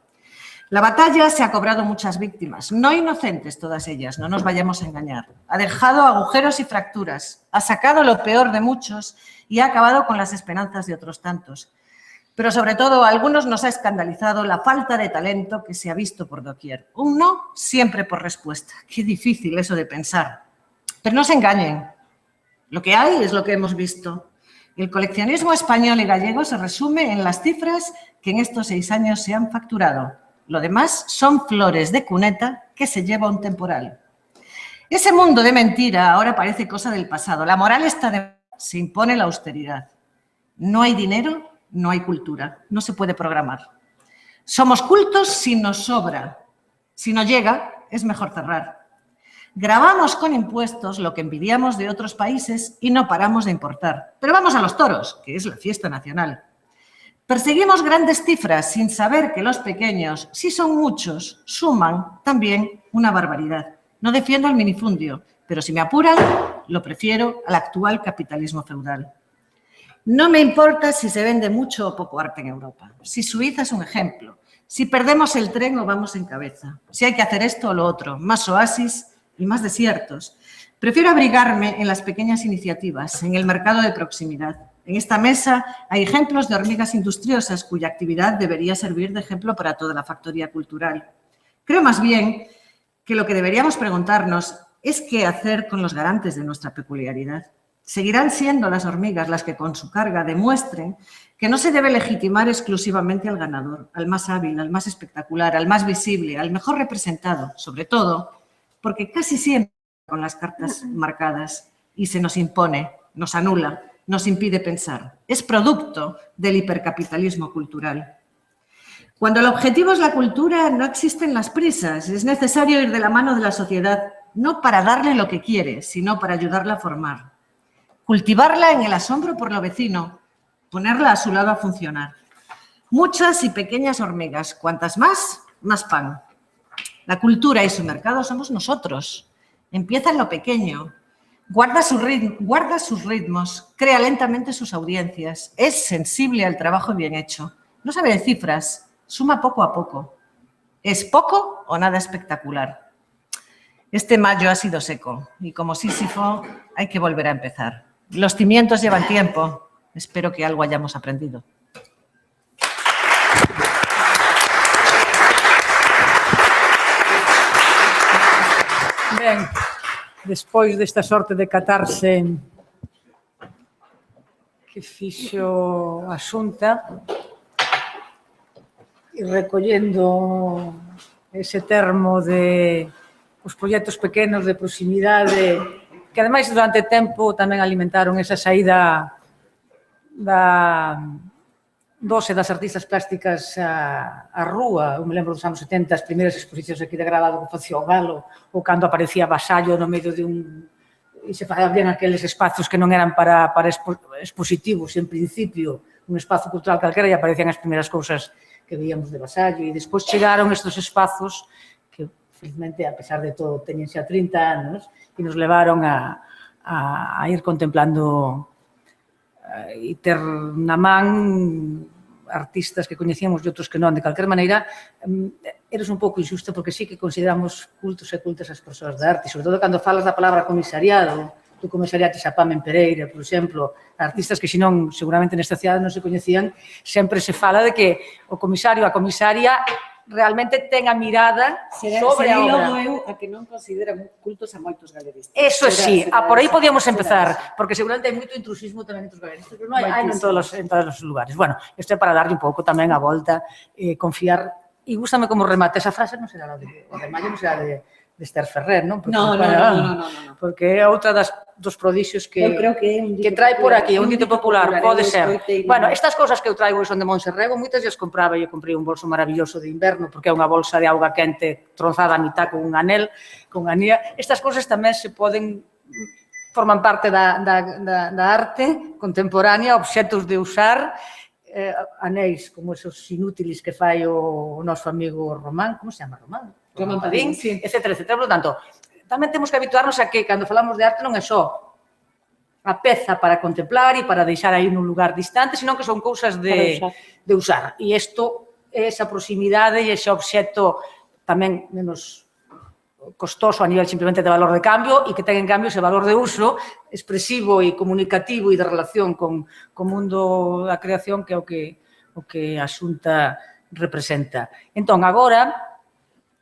La batalla se ha cobrado muchas víctimas, no inocentes todas ellas, no nos vayamos a engañar. Ha dejado agujeros y fracturas, ha sacado lo peor de muchos y ha acabado con las esperanzas de otros tantos. Pero sobre todo a algunos nos ha escandalizado la falta de talento que se ha visto por doquier. Un no siempre por respuesta. Qué difícil eso de pensar. Pero no se engañen. Lo que hay es lo que hemos visto. El coleccionismo español y gallego se resume en las cifras que en estos 6 años se han facturado. Lo demás son flores de cuneta que se lleva un temporal. Ese mundo de mentira ahora parece cosa del pasado. La moral está de... Se impone la austeridad. No hay dinero, no hay cultura. No se puede programar. Somos cultos si nos sobra. Si no llega, es mejor cerrar. Gravamos con impuestos lo que envidiamos de otros países y no paramos de importar. Pero vamos a los toros, que es la fiesta nacional. Perseguimos grandes cifras sin saber que los pequeños, si son muchos, suman también una barbaridad. No defiendo el minifundio, pero si me apuran, lo prefiero al actual capitalismo feudal. No me importa si se vende mucho o poco arte en Europa. Si Suiza es un ejemplo. Si perdemos el tren o vamos en cabeza. Si hay que hacer esto o lo otro. Más oasis y más desiertos. Prefiero abrigarme en las pequeñas iniciativas, en el mercado de proximidad. En esta mesa hay ejemplos de hormigas industriosas cuya actividad debería servir de ejemplo para toda la factoría cultural. Creo más bien que lo que deberíamos preguntarnos es qué hacer con los garantes de nuestra peculiaridad. Seguirán siendo las hormigas las que con su carga demuestren que no se debe legitimar exclusivamente al ganador, al más hábil, al más espectacular, al más visible, al mejor representado, sobre todo porque casi siempre con las cartas marcadas y se nos impone, nos anula, nos impide pensar. Es producto del hipercapitalismo cultural. Cuando el objetivo es la cultura, no existen las prisas. Es necesario ir de la mano de la sociedad, no para darle lo que quiere, sino para ayudarla a formar. Cultivarla en el asombro por lo vecino, ponerla a su lado a funcionar. Muchas y pequeñas hormigas, cuantas más, más pan. La cultura y su mercado somos nosotros. Empieza en lo pequeño. Guarda sus ritmos, crea lentamente sus audiencias, es sensible al trabajo bien hecho. No sabe de cifras, suma poco a poco. ¿Es poco o nada espectacular? Este mayo ha sido seco y como Sísifo hay que volver a empezar. Los cimientos llevan tiempo. Espero que algo hayamos aprendido. Ben, despois desta sorte de catarse que fixo a Xunta, e recollendo ese termo de os proxectos pequenos de proximidade que ademais durante tempo tamén alimentaron esa saída da dose das artistas plásticas á rúa. Eu me lembro dos anos 70, as primeiras exposicións aquí de Gravado que facía o Galo, ou cando aparecía Vasallo no medio de un... e se facían aqueles espazos que non eran para expositivos, en principio, un espazo cultural calquera, e aparecían as primeiras cousas que veíamos de Vasallo, e despois chegaron estes espazos que, felizmente, a pesar de todo, teñen xa 30 anos, e nos levaron a ir contemplando e ter na man artistas que coñecíamos e outros que non. De calquer maneira, eres un pouco injusta porque sí que consideramos cultos e cultas as persoas de arte, sobre todo cando falas da palabra comisariado. Tu comisariates a Pamen Pereira, por exemplo, artistas que, senón, seguramente nesta cidade non se coñecían, sempre se fala de que o comisario, a comisaria, realmente ten a mirada sobre a obra. Eu a que non consideran cultos a moitos galeristas. Eso sí, por aí podíamos empezar, porque seguramente hai moito intrusismo tamén entre os galeristas, pero non hai en todos os lugares. Bueno, isto é para darlle un pouco tamén a volta, confiar, e gústame como remate esa frase, non será o de Mayo, non será de Esther Ferrer, non? No. Porque é outra dos prodixios que trae por aquí, un dito popular, pode ser. Bueno, estas cousas que eu traigo son de Monserrego, moitas as compraba, e eu comprei un bolso maravilloso de inverno, porque é unha bolsa de auga quente tronzada a mitad con un anel, con anía. Estas cousas tamén se poden, forman parte da arte contemporánea, obxetos de usar, anéis como esos inútiles que fai o noso amigo Román, como se chama Román? Román Padín, etcétera, etcétera. Por lo tanto, tamén temos que habituarnos a que, cando falamos de arte, non é só a peza para contemplar e para deixar aí nun lugar distante, senón que son cousas de usar. E isto é esa proximidade e ese obxecto tamén menos costoso a nivel simplemente de valor de cambio e que ten en cambio ese valor de uso expresivo e comunicativo e de relación con o mundo da creación que é o que a Xunta representa. Entón, agora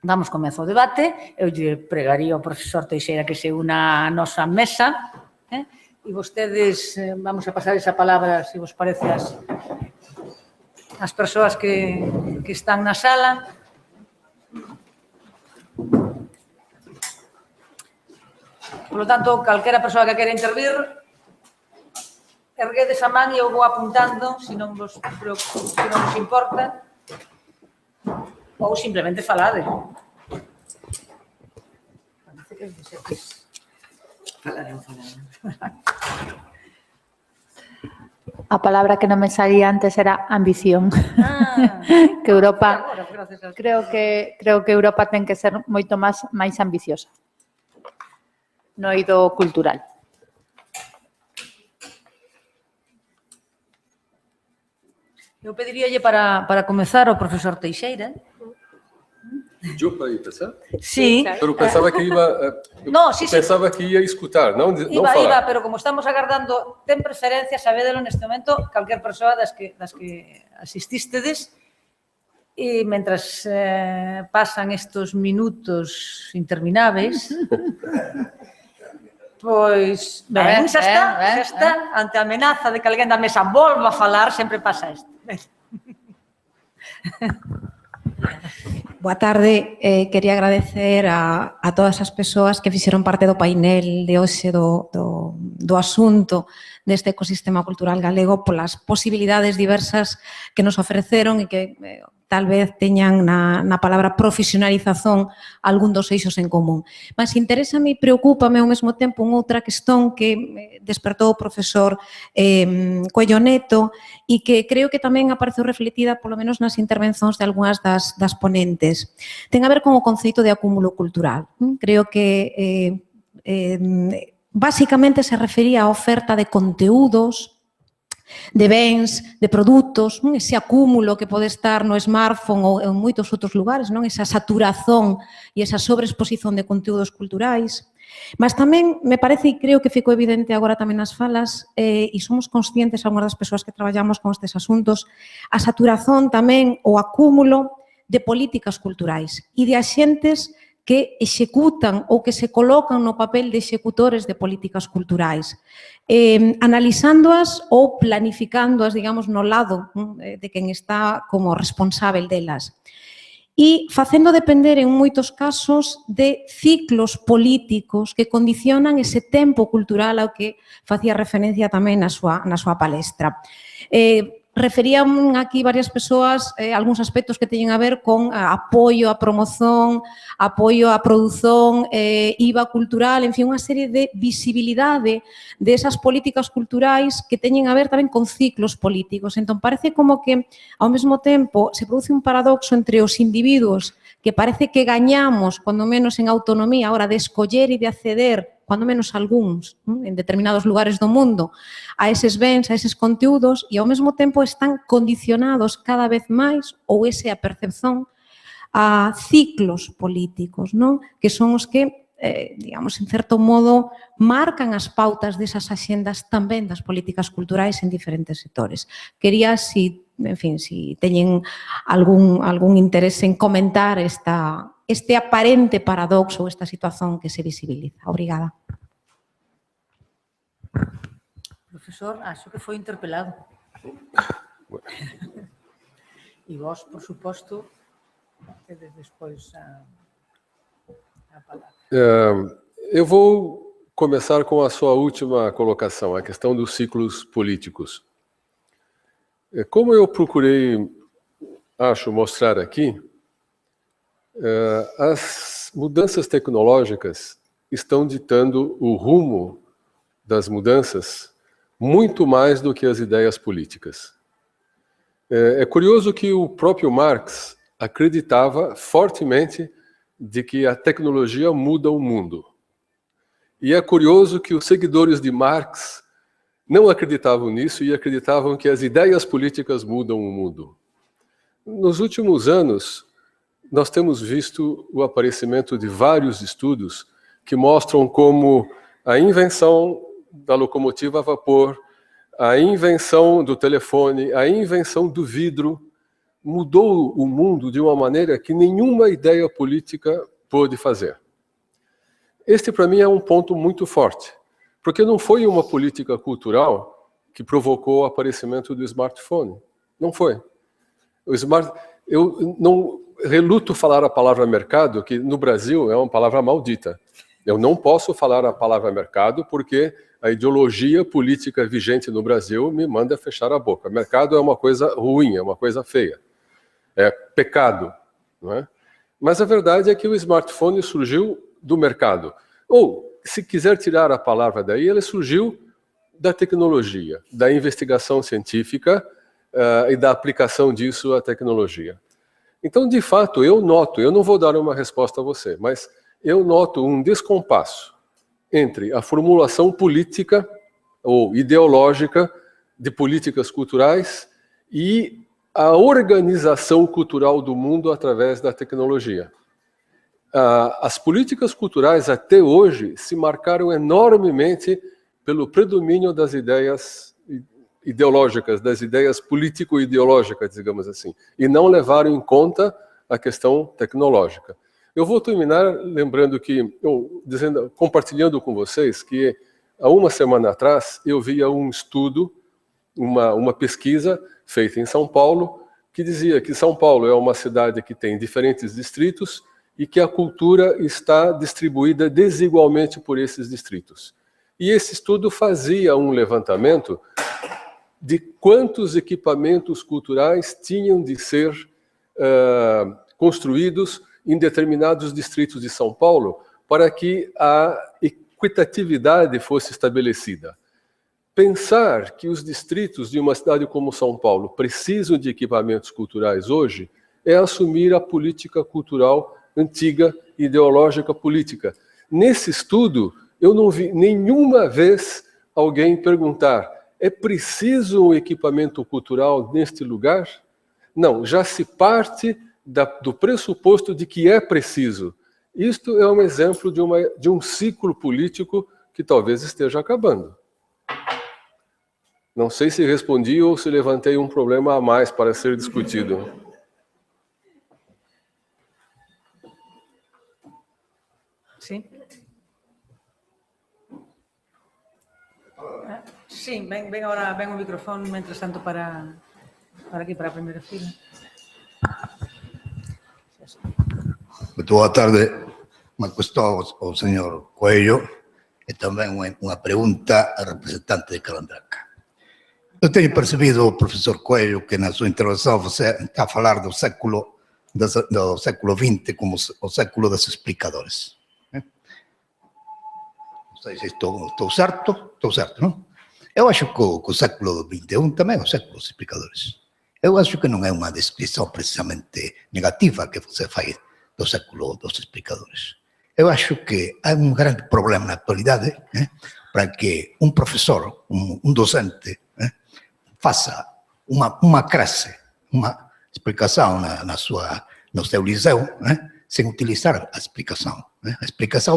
damos comezo ao debate. Eu lle pregaría ao profesor Teixeira que se una a nosa mesa e vostedes vamos a pasar esa palabra, se vos parece, as persoas que están na sala. Por lo tanto, calquera persoa que quere intervir, erguedes a man e eu vou apuntando, se non vos importa, ou simplemente falade. Parece que Falaré. A palabra que non me salía antes era ambición. Que Europa, creo que Europa ten que ser moito máis ambiciosa no eido cultural. Eu pediríalle para comezar ao profesor Teixeira. Yo para empezar? Sí. Pero pensaba que ia escutar, non falar. Iba, pero como estamos agardando, ten preferencia, sabédelo neste momento, calquer persoa das que asististedes, e mentras pasan estes minutos intermináveis, pois, ben, xa está, ante a amenaza de que alguén da mesa volva a falar, sempre pasa isto. Boa tarde, quería agradecer a todas as persoas que fixeron parte do painel de hoxe do asunto deste ecosistema cultural galego polas posibilidades diversas que nos ofreceron e que tal vez teñan na palabra profesionalización algún dos eixos en común. Mas interésame e preocúpame ao mesmo tempo unha outra questón que despertou o profesor Coello Neto e que creo que tamén apareceu refletida polo menos nas intervencións de algunhas das ponentes. Ten a ver con o conceito de acúmulo cultural. Creo que basicamente se refería á oferta de conteúdos, de bens, de produtos, ese acúmulo que pode estar no smartphone ou en moitos outros lugares, esa saturazón e esa sobreexposición de conteúdos culturais. Mas tamén me parece, e creo que ficou evidente agora tamén nas falas, e somos conscientes, algunhas das persoas que traballamos con estes asuntos, a saturazón tamén, o acúmulo de políticas culturais e de axentes que executan ou que se colocan no papel de executores de políticas culturais, analizándoas ou planificándoas, digamos, no lado de quen está como responsável delas. E facendo depender en moitos casos de ciclos políticos que condicionan ese tempo cultural ao que facía referencia tamén na súa palestra. Referían aquí varias persoas algúns aspectos que teñen a ver con apoio á promoción, apoio á produción, IVA cultural, en fin, unha serie de visibilidade de esas políticas culturais que teñen a ver tamén con ciclos políticos. Entón, parece como que, ao mesmo tempo, se produce un paradoxo entre os individuos que parece que gañamos, cuando menos en autonomía, a hora de escoller e de acceder, cuando menos algúns, en determinados lugares do mundo, a eses bens, a eses conteúdos, e ao mesmo tempo están condicionados cada vez máis, ou esa é a percepción, a ciclos políticos, non? Que son os que, digamos, en certo modo, marcan as pautas desas axendas tamén das políticas culturais en diferentes sectores. Quería, en fin, si teñen algún interese en comentar este aparente paradoxo ou esta situación que se visibiliza. Obrigada. Profesor, acho que foi interpelado. E vos, por suposto, tedes despois a palavra. Eu vou começar com a sua última colocação, a questão dos ciclos políticos. Como eu procurei, acho, mostrar aqui, as mudanças tecnológicas estão ditando o rumo das mudanças muito mais do que as ideias políticas. É curioso que o próprio Marx acreditava fortemente de que a tecnologia muda o mundo. E é curioso que os seguidores de Marx não acreditavam nisso e acreditavam que as ideias políticas mudam o mundo. Nos últimos anos, nós temos visto o aparecimento de vários estudos que mostram como a invenção da locomotiva a vapor, a invenção do telefone, a invenção do vidro, mudou o mundo de uma maneira que nenhuma ideia política pôde fazer. Este, para mim, é um ponto muito forte. Porque não foi uma política cultural que provocou o aparecimento do smartphone. Não foi. Eu não reluto falar a palavra mercado, que no Brasil é uma palavra maldita. Eu não posso falar a palavra mercado porque a ideologia política vigente no Brasil me manda fechar a boca. Mercado é uma coisa ruim, é uma coisa feia. É pecado, não é? Mas a verdade é que o smartphone surgiu do mercado. Ou, se quiser tirar a palavra daí, ele surgiu da tecnologia, da investigação científica e da aplicação disso à tecnologia. Então, de fato, eu noto, eu não vou dar uma resposta a você, mas eu noto um descompasso entre a formulação política ou ideológica de políticas culturais e a organização cultural do mundo através da tecnologia. As políticas culturais até hoje se marcaram enormemente pelo predomínio das ideias ideológicas, das ideias político-ideológicas, digamos assim, e não levaram em conta a questão tecnológica. Eu vou terminar lembrando que, compartilhando com vocês que há uma semana atrás eu via um estudo, uma pesquisa feita em São Paulo, que dizia que São Paulo é uma cidade que tem diferentes distritos e que a cultura está distribuída desigualmente por esses distritos. E esse estudo fazia um levantamento de quantos equipamentos culturais tinham de ser construídos em determinados distritos de São Paulo para que a equitatividade fosse estabelecida. Pensar que os distritos de uma cidade como São Paulo precisam de equipamentos culturais hoje é assumir a política cultural antiga, ideológica política. Nesse estudo, eu não vi nenhuma vez alguém perguntar: é preciso um equipamento cultural neste lugar? Não, já se parte do pressuposto de que é preciso. Isto é um exemplo de um ciclo político que talvez esteja acabando. Não sei se respondi ou se levantei um problema a mais para ser discutido. Sí. Sí, ven ahora, ven o micrófono, mientras tanto, para aquí, para a primeira fila. Muito boa tarde. Unha cuestión ao señor Coello e tamén unha pregunta ao representante de Calandraca. Eu teño percebido, profesor Coello, que na súa intervención você está a falar do século XX como o século dos explicadores. Non sei se estou certo, non? Eu acho que o século XXI tamén é o século dos explicadores. Eu acho que non é unha descripción precisamente negativa que você fai do século dos explicadores. Eu acho que hai un grande problema na actualidade para que un profesor, un docente, faça unha clase, unha explicación no seu liceu, sen utilizar a explicación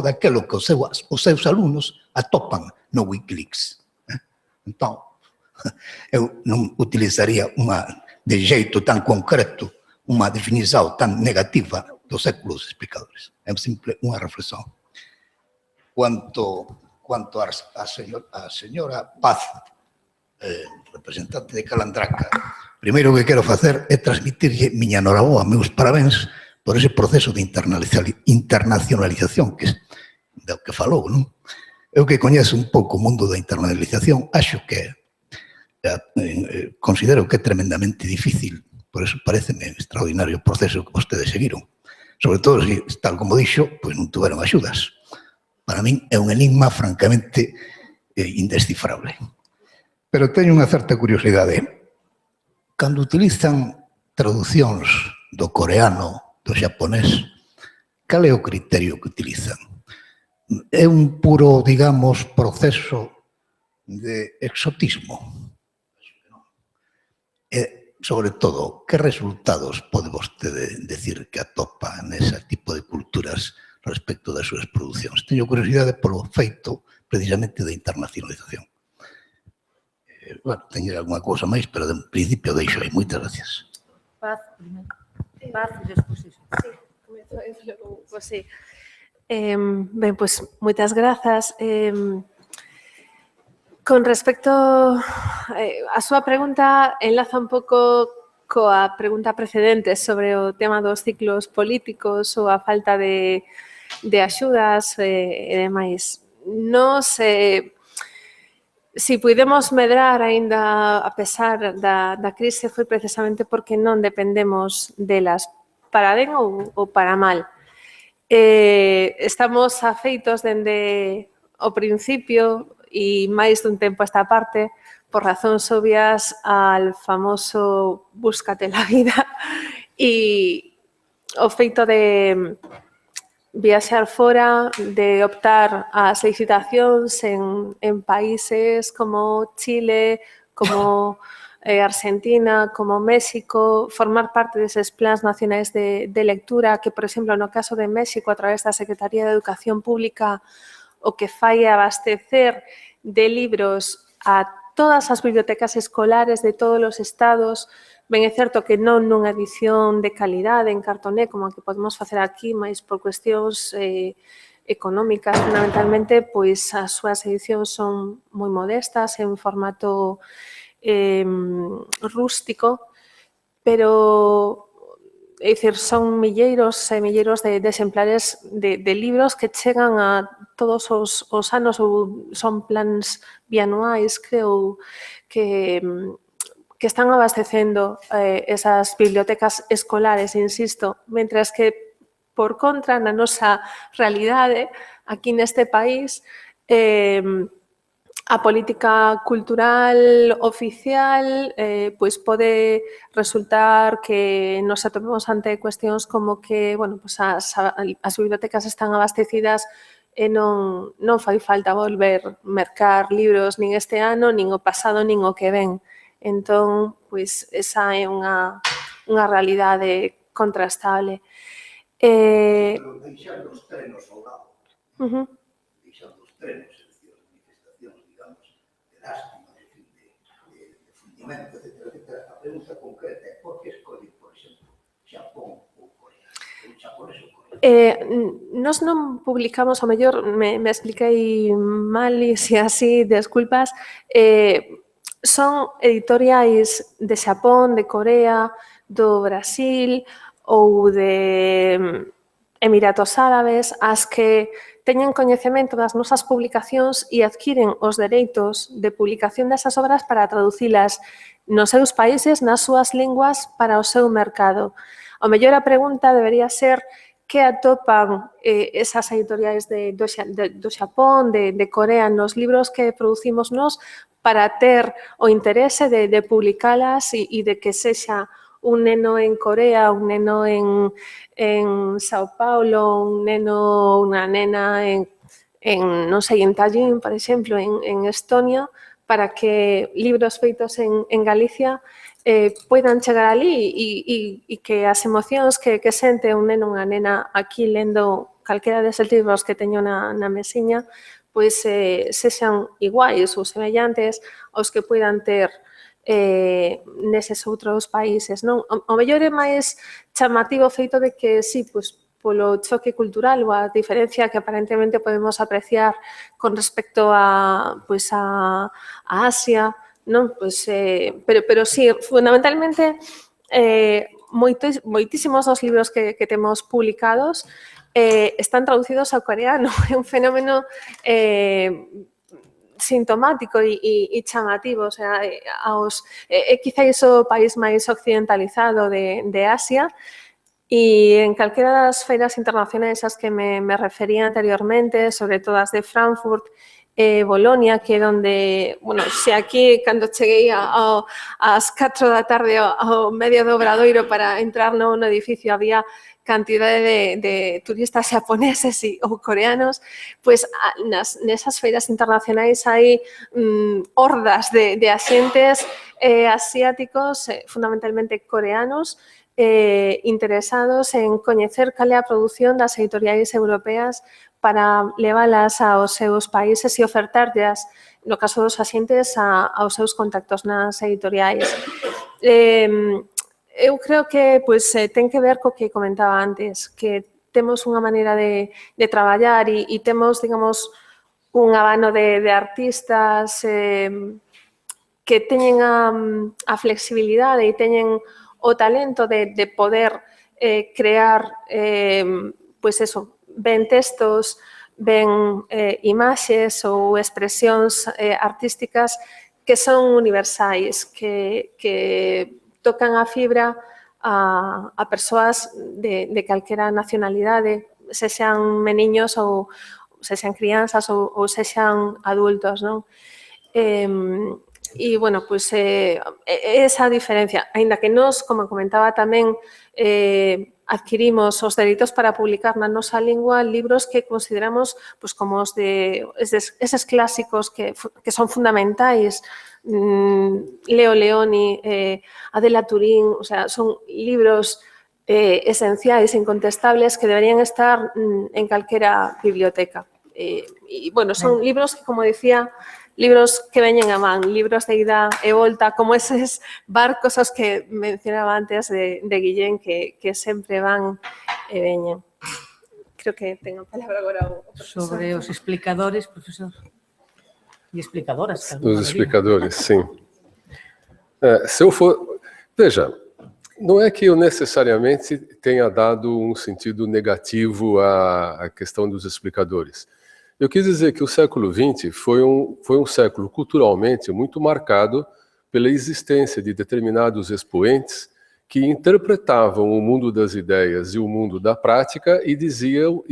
daquilo que os seus alumnos atopan no Wikileaks. Entón, eu non utilizaría de jeito tan concreto unha definición tan negativa dos séculos explicadores. É simple unha reflexión. Quanto a señora Paz, representante de Calandraca, primeiro que quero facer é transmitirlle miña noraboa, meus parabéns por ese proceso de internacionalización do que falou, non? Eu que coñezo un pouco o mundo da internacionalización, acho que considero que é tremendamente difícil, por eso pareceme extraordinario o proceso que vostedes seguiron. Sobre todo, tal como dixo, pois non tuveron axudas. Para min é un enigma francamente indescifrable. Pero teño unha certa curiosidade. Cando utilizan traducións do coreano, do xaponés, cal é o criterio que utilizan? É un puro, digamos, proceso de exotismo. E, sobre todo, que resultados pode vostede decir que atopa nese tipo de culturas respecto das súas producións? Teño curiosidade polo feito, precisamente, da internacionalización. Bueno, teño algunha cousa máis, pero de principio deixo aí. Moitas gracias. Paz, primeiro. Paz e despois iso. Sí. Ben, pois, moitas grazas. Con respecto a súa pregunta, enlaza un pouco coa pregunta precedente sobre o tema dos ciclos políticos ou a falta de axudas e demais. Nos, si puidemos medrar aínda a pesar da crise foi precisamente porque non dependemos delas para ben ou para mal. Estamos afeitos dende o principio e máis dun tempo a esta parte, por razóns obvias, al famoso búscate la vida e o feito de viaxar fora, de optar ás licitacións en países como Chile, como Argentina, como México, formar parte deses plans nacionais de lectura que, por exemplo, no caso de México, a través da Secretaría de Educación Pública, o que fai abastecer de libros a todas as bibliotecas escolares de todos os estados. Ben, é certo que non nunha edición de calidade en cartoné como a que podemos facer aquí, mas por cuestións económicas, fundamentalmente, pois as súas edicións son moi modestas, en formato rústico, pero é dicir, son milleiros e milleiros de exemplares de libros que chegan a todos os anos ou son plans bianuais, creo, que están abastecendo esas bibliotecas escolares, insisto, mentras que, por contra, na nosa realidade, aquí neste país, a política cultural oficial pois pode resultar que nos atopemos ante cuestións como que, bueno, pois as bibliotecas están abastecidas e non fai falta volver mercar libros nin este ano, nin o pasado, nin o que ven. Entón, pois, esa é unha realidade contrastable. Pero deixando os trenos ao lado. Deixando os trenos, de fundimento, etc. A pregunta concreta é por que escollir, por exemplo, Xapón ou Corea? O xaponés ou Corea? Nós non publicamos, ao mellor me expliquei mal e se así, desculpas, son editoriais de Xapón, de Corea, do Brasil ou de Emiratos Árabes, as que teñen coñecemento das nosas publicacións e adquiren os dereitos de publicación desas obras para traducilas nos seus países, nas súas linguas, para o seu mercado. Ao mellor a pregunta debería ser que atopan esas editoriais do Xapón, de Corea, nos libros que producimos nós para ter o interese de publicalas e de que sexa un neno en Corea, un neno en Sao Paulo, un neno, unha nena en non sei, en Tallinn, por exemplo, en Estonia, para que libros feitos en Galicia poidan chegar ali e que as emocións que sente un neno ou unha nena aquí lendo calquera deses libros que teño na mesiña, pois sexan iguais ou semellantes aos que poidan ter neses outros países, non? O mellor é máis chamativo o feito de que, sí, pois, polo choque cultural ou a diferencia que aparentemente podemos apreciar con respecto a Asia, non? Pois, pero sí, fundamentalmente, moitísimos dos libros que temos publicados están traducidos ao coreano. É un fenómeno sintomático e chamativo. O sea, quizáis o país máis occidentalizado de Asia, e en calquera das feiras internacionais as que me refería anteriormente, sobre todo as de Frankfurt, Bolonia, que é onde, bueno, se aquí, cando cheguei ás 4 da tarde ao medio do Obradoiro para entrar no edificio, había cantidade de turistas xaponeses ou coreanos, pois nesas feiras internacionais hai hordas de axentes asiáticos, fundamentalmente coreanos, interesados en coñecer cal é a produción das editoriais europeas para leválas aos seus países e ofertarllas, no caso dos axentes, aos seus contactos nas editoriais. Eu creo que ten que ver co que comentaba antes, que temos unha maneira de traballar e temos, digamos, un abano de artistas que teñen a flexibilidade e teñen o talento de poder crear, pois eso, ben textos, ben imaxes ou expresións artísticas que son universais, que tocan a fibra a persoas de calquera nacionalidade, sexan meniños ou sexan crianzas ou sexan adultos, non? E, bueno, pois esa diferencia, aínda que nós, como comentaba tamén, adquirimos os dereitos para publicar na nosa lingua libros que consideramos como os de eses clásicos que son fundamentais, Leo Leoni, Adela Turín, o sea, son libros esenciais, incontestables, que deberían estar en calquera biblioteca. E, bueno, son libros que, como decía, libros que veñen a man, libros de ida e volta, como eses barcos aos que mencionaba antes de Guillén, que sempre van e veñen. Creo que tengo a palabra agora o profesor. Sobre os explicadores, profesor. E explicadoras. Os explicadores, sim. Se eu for... Veja, não é que eu necessariamente tenha dado um sentido negativo à questão dos explicadores. Eu quis dizer que o século XX foi um século culturalmente muito marcado pela existência de determinados expoentes que interpretavam o mundo das ideias e o mundo da prática e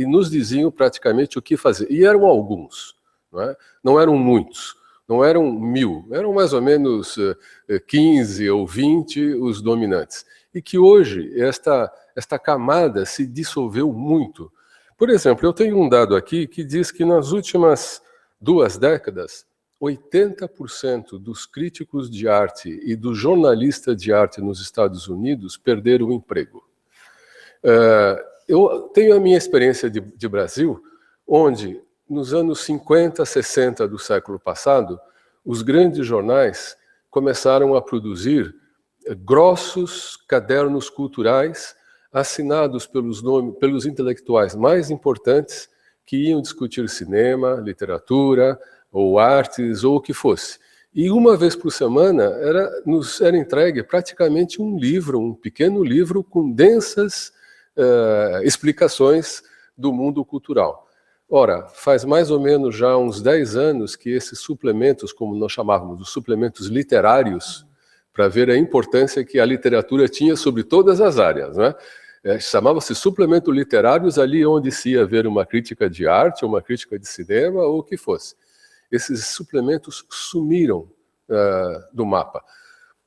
nos diziam praticamente o que fazer. E eram alguns, não eram muitos, não eram 1000, eram mais ou menos 15 ou 20 os dominantes. E que hoje esta camada se dissolveu muito. Por exemplo, eu tenho um dado aqui que diz que nas últimas 2 décadas, 80% dos críticos de arte e dos jornalistas de arte nos Estados Unidos perderam o emprego. Eu tenho a minha experiência de Brasil, onde nos anos 50, 60 do século passado, os grandes jornais começaram a produzir grossos cadernos culturais assinados pelos intelectuais mais importantes que iam discutir cinema, literatura, ou artes, ou o que fosse. E uma vez por semana nos era entregue praticamente um livro, um pequeno livro com densas explicações do mundo cultural. Ora, faz mais ou menos já uns 10 anos que esses suplementos, como nós chamávamos, os suplementos literários, para ver a importância que a literatura tinha sobre todas as áreas, né? Chamava-se suplemento literários ali onde se ia ver uma crítica de arte, uma crítica de cinema, ou o que fosse. Esses suplementos sumiram do mapa.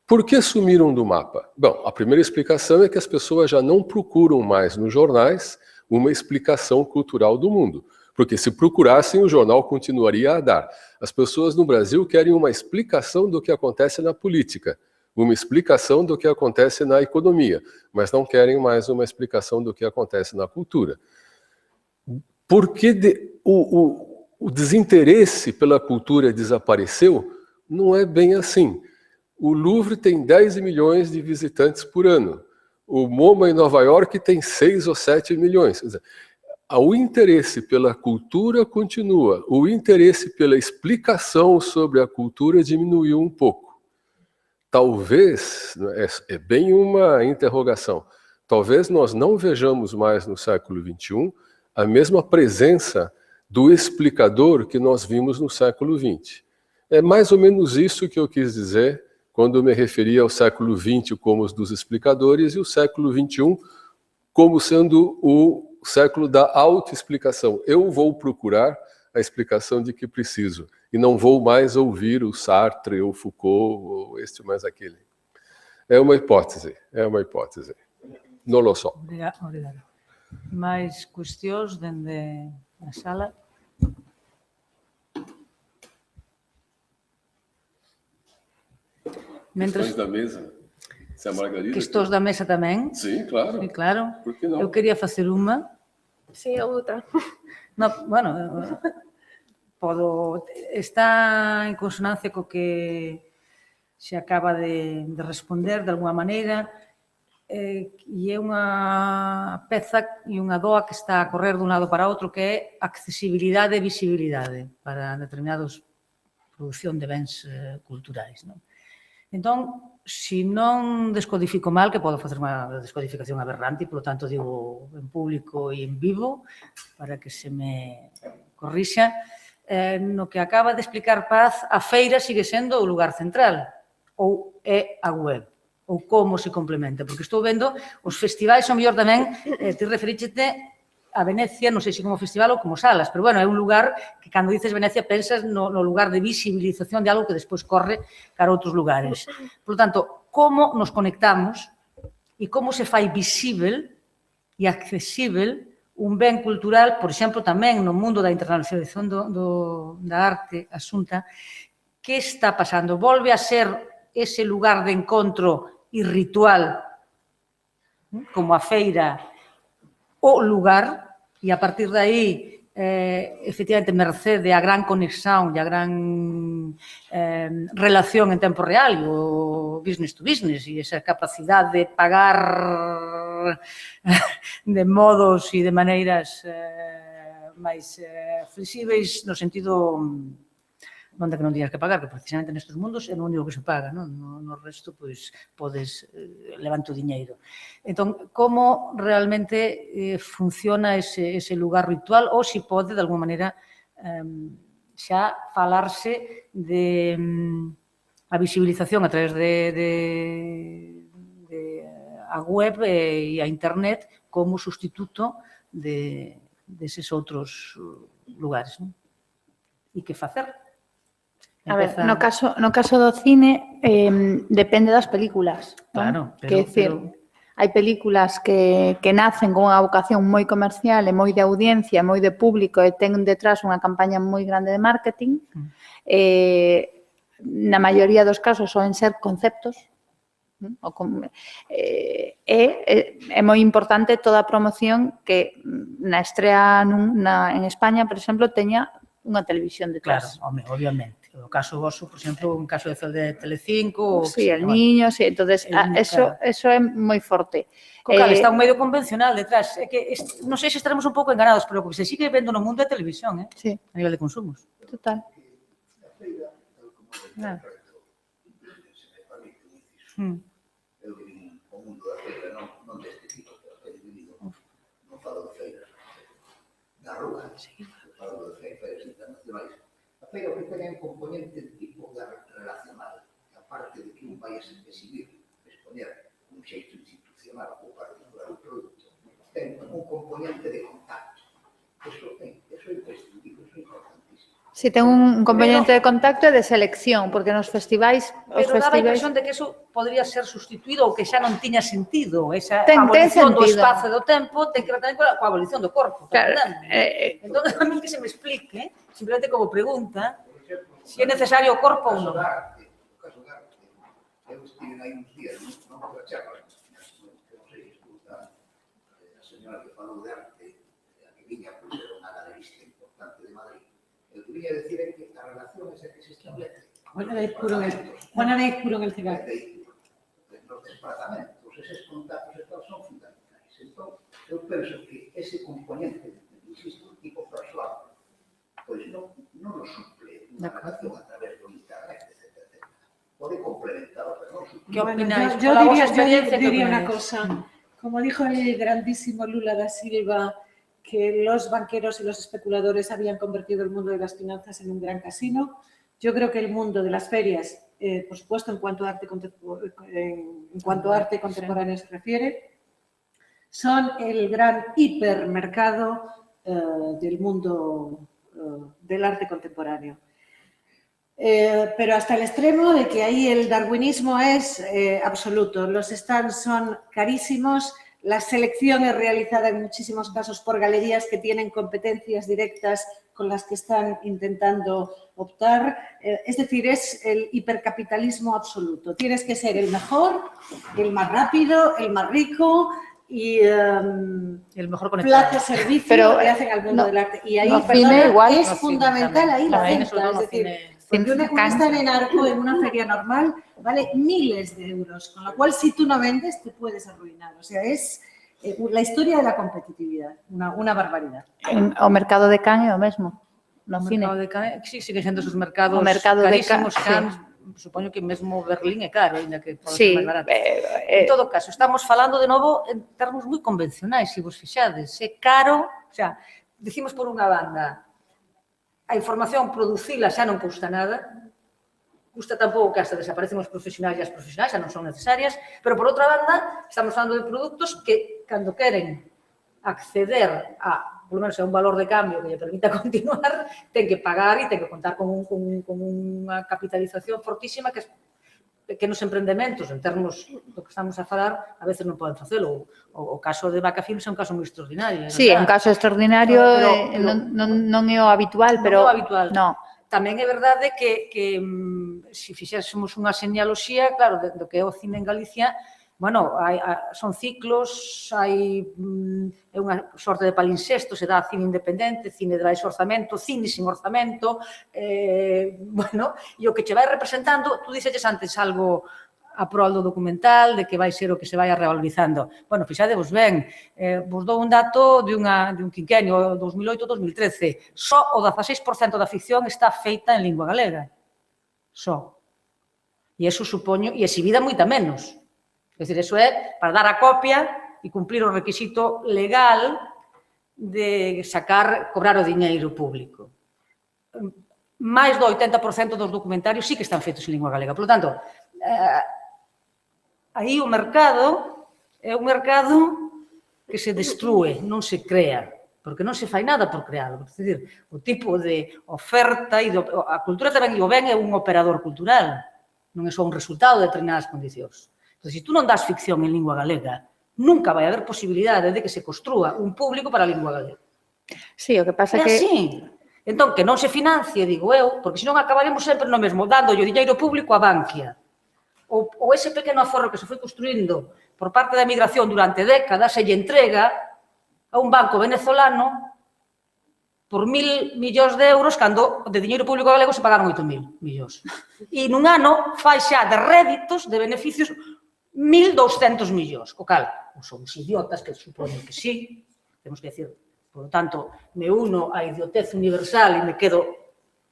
Por que sumiram do mapa? Bom, a primeira explicação é que as pessoas já não procuram mais nos jornais uma explicação cultural do mundo. Porque se procurassem, o jornal continuaria a dar. As pessoas no Brasil querem uma explicação do que acontece na política, uma explicação do que acontece na economia, mas não querem mais uma explicação do que acontece na cultura. Porque o desinteresse pela cultura desapareceu? Não é bem assim. O Louvre tem 10 milhões de visitantes por ano. O MoMA em Nova York tem 6 ou 7 milhões. Quer dizer, o interesse pela cultura continua. O interesse pela explicação sobre a cultura diminuiu um pouco. Talvez, é bem uma interrogação, talvez nós não vejamos mais no século XXI a mesma presença do explicador que nós vimos no século XX. É mais ou menos isso que eu quis dizer quando me referi ao século XX como os dos explicadores e o século XXI como sendo o século da autoexplicação. Eu vou procurar a explicação de que preciso e não vou mais ouvir o Sartre, ou Foucault, ou este ou mais aquele. É uma hipótese, é uma hipótese. Não lo so. Obrigado. Mais questões dentro da sala? Questões da mesa? Se a Margarida... Questões da mesa também? Sim, claro. Sim, claro. Por que não? Eu queria fazer uma. Sí, outra. No, bueno, está en consonancia co que se acaba de responder de alguma maneira e é unha peza e unha doa que está a correr dun lado para outro que é accesibilidade e visibilidade para determinados produción de bens culturais. Non? Entón, se non descodifico mal, que podo facer unha descodificación aberrante e, polo tanto, digo en público e en vivo para que se me corrixa, no que acaba de explicar Paz, a feira sigue sendo o lugar central ou é a web ou como se complementa, porque estou vendo os festivais son mellor tamén, ti referíchete a Venecia, non sei se como festival ou como salas, pero bueno, é un lugar que cando dices Venecia pensas no lugar de visibilización de algo que despois corre cara a outros lugares. Por lo tanto, como nos conectamos e como se fai visível e accesível un ben cultural, por exemplo, tamén no mundo da internacionalización da arte asunta, que está pasando? Volve a ser ese lugar de encontro e ritual, como a feira, o lugar, e a partir de aí, efectivamente, mercede a gran conexión e a gran relación en tempo real, o business to business, e esa capacidade de pagar de modos e de maneiras máis flexíveis, no sentido non de que non tiñas que pagar, que precisamente nestes mundos é o único que se paga, non? No resto, pois, podes levantar o diñeiro. Entón, como realmente funciona ese lugar ritual ou se pode, de alguma maneira, xa falarse de a visibilización a través de a web e a internet como sustituto deses outros lugares, non? E que facer? A ver, no caso do cine depende das películas. Claro, pero hai películas que nacen con unha vocación moi comercial e moi de audiencia, moi de público e ten detrás unha campaña moi grande de marketing. Na maioría dos casos soen ser conceptos. É moi importante toda a promoción que na estrea en España, por exemplo, teña unha televisión detrás. Claro, obviamente. O caso vosso, por exemplo, un caso de Telecinco... Sí, el niño, sí, entonces eso é moi forte. Claro, está un medio convencional detrás. É que non sei se estaremos un pouco enganados, pero o que se sigue vendo no mundo é televisión, sí, a nivel de consumos. Total. Eu vim o mundo da feira, non deste tipo, pero que dividido, non falo de feira da rúa, falo de feiras internacionais. A feira o que ten é un componente de tipo relacional, que aparte de que un vai a exhibir, exponer un xeito institucional ou particular o produto, ten un componente de contacto. Eso é imprescindible, eso é importantísimo. Si ten un componente de contacto e de selección, porque nos festivais... Pero daba a impresión de que eso podría ser sustituído ou que xa non tiña sentido. Esa Ten abolición do sentido. espazo e do tempo ten que ver tamén coa abolición do corpo. Claro, Entón, a mí que se me explique, simplemente como pregunta, si é necesario o corpo ou non. O caso da arte, eu estive aí uns días, non por a charla, que non sei se escuta a señora que falou de arte, a que viña por ser unha galerista importante de Madrid. Eu quería decir que a relación esa que se establece. Juana de Izpuro en el cigarro. Los desplazamentos, esos contactos son fundamentales. Entón, eu penso que ese componente, insisto, tipo persoal, pois non lo suple unha relación a través do internet, etc. Pode complementar, pero non suple. ¿Qué opináis? Yo Por la vosa experiencia, ¿qué diría una opináis? cosa. Como dijo el grandísimo Lula da Silva, que los banqueros y los especuladores habían convertido el mundo de las finanzas en un gran casino, yo creo que el mundo de las ferias, por supuesto, en cuanto a arte contemporáneo se refiere, son el gran hipermercado del mundo del arte contemporáneo. Pero hasta el extremo de que ahí el darwinismo es absoluto. Los stands son carísimos, la selección es realizada en muchísimos casos por galerías que tienen competencias directas con las que están intentando optar. Es decir, es el hipercapitalismo absoluto. Tienes que ser el mejor, el más rápido, el más rico y el mejor conectado. plazo servicio que hacen al mundo del arte. Y ahí es fundamental ahí la venta. Es decir, porque una stand en Arco, en una feria normal, vale miles de euros, con lo cual si tú no vendes te puedes arruinar. O sea, es la historia de la competitividad, una barbaridad. O mercado de Cannes é o mesmo, no cine. De Cannes, sí, siguen sendo esos mercados Cannes, carísimos. Cannes, supoño que mesmo Berlín é caro, ainda que pode ser máis barato. En todo caso, estamos falando de novo en termos moi convencionais, se vos fixades. É caro, o sea, dicimos por unha banda, a información producila xa non custa nada, custa tampouco que hasta desaparecen os profesionais e as profesionais xa non son necesarias, pero por outra banda estamos falando de produtos que cando queren acceder a, por lo menos a un valor de cambio que lle permita continuar, ten que pagar e ten que contar con unha capitalización fortísima que pequenos emprendementos, en termos do que estamos a falar, a veces non poden facelo. O caso de Vaca Films é un caso moi extraordinario. Sí, é un caso extraordinario, non é o habitual, pero... Non é o habitual. Tamén é verdade que se fixésemos unha señaloxía, claro, do que é o cine en Galicia, bueno, son ciclos, hai unha sorte de palinsestos, se dá cine independente, cine de baixo orzamento, cine sin orzamento, bueno, e o que che vai representando, tú dixeches antes algo a prol do documental, de que vai ser o que se vai revalorizando. Bueno, fixadevos ben, vos dou un dato de un quinquenio, 2008-2013, só o 16% da ficción está feita en lingua galega. Só. E eso supoño, e exhibida moita menos. É dicir, eso é para dar a copia e cumplir o requisito legal de cobrar o diñeiro público. Mais do 80% dos documentarios sí que están feitos en lingua galega. Por lo tanto, aí o mercado é un mercado que se destrúe, non se crea, porque non se fai nada por crealo. É dicir, o tipo de oferta e a cultura tamén o ben é un operador cultural, non é só un resultado de determinadas condicións. Entón, se tú non das ficción en lingua galega, nunca vai haber posibilidade de que se construa un público para a lingua galega. Sí, o que pasa que... É así. Entón, que non se financie, digo eu, porque senón acabaremos sempre no mesmo, dando o diñeiro público a Bankia. Ou ese pequeno aforro que se foi construindo por parte da emigración durante décadas se lle entrega a un banco venezolano por 1.000 millóns de euros, cando de diñeiro público galego se pagaron 8.000 millóns. E nun ano fai xa de réditos, de beneficios, 1.200 millóns. O cal, somos idiotas, que suponen que sí, temos que decir, por lo tanto, me uno á idiotez universal e me quedo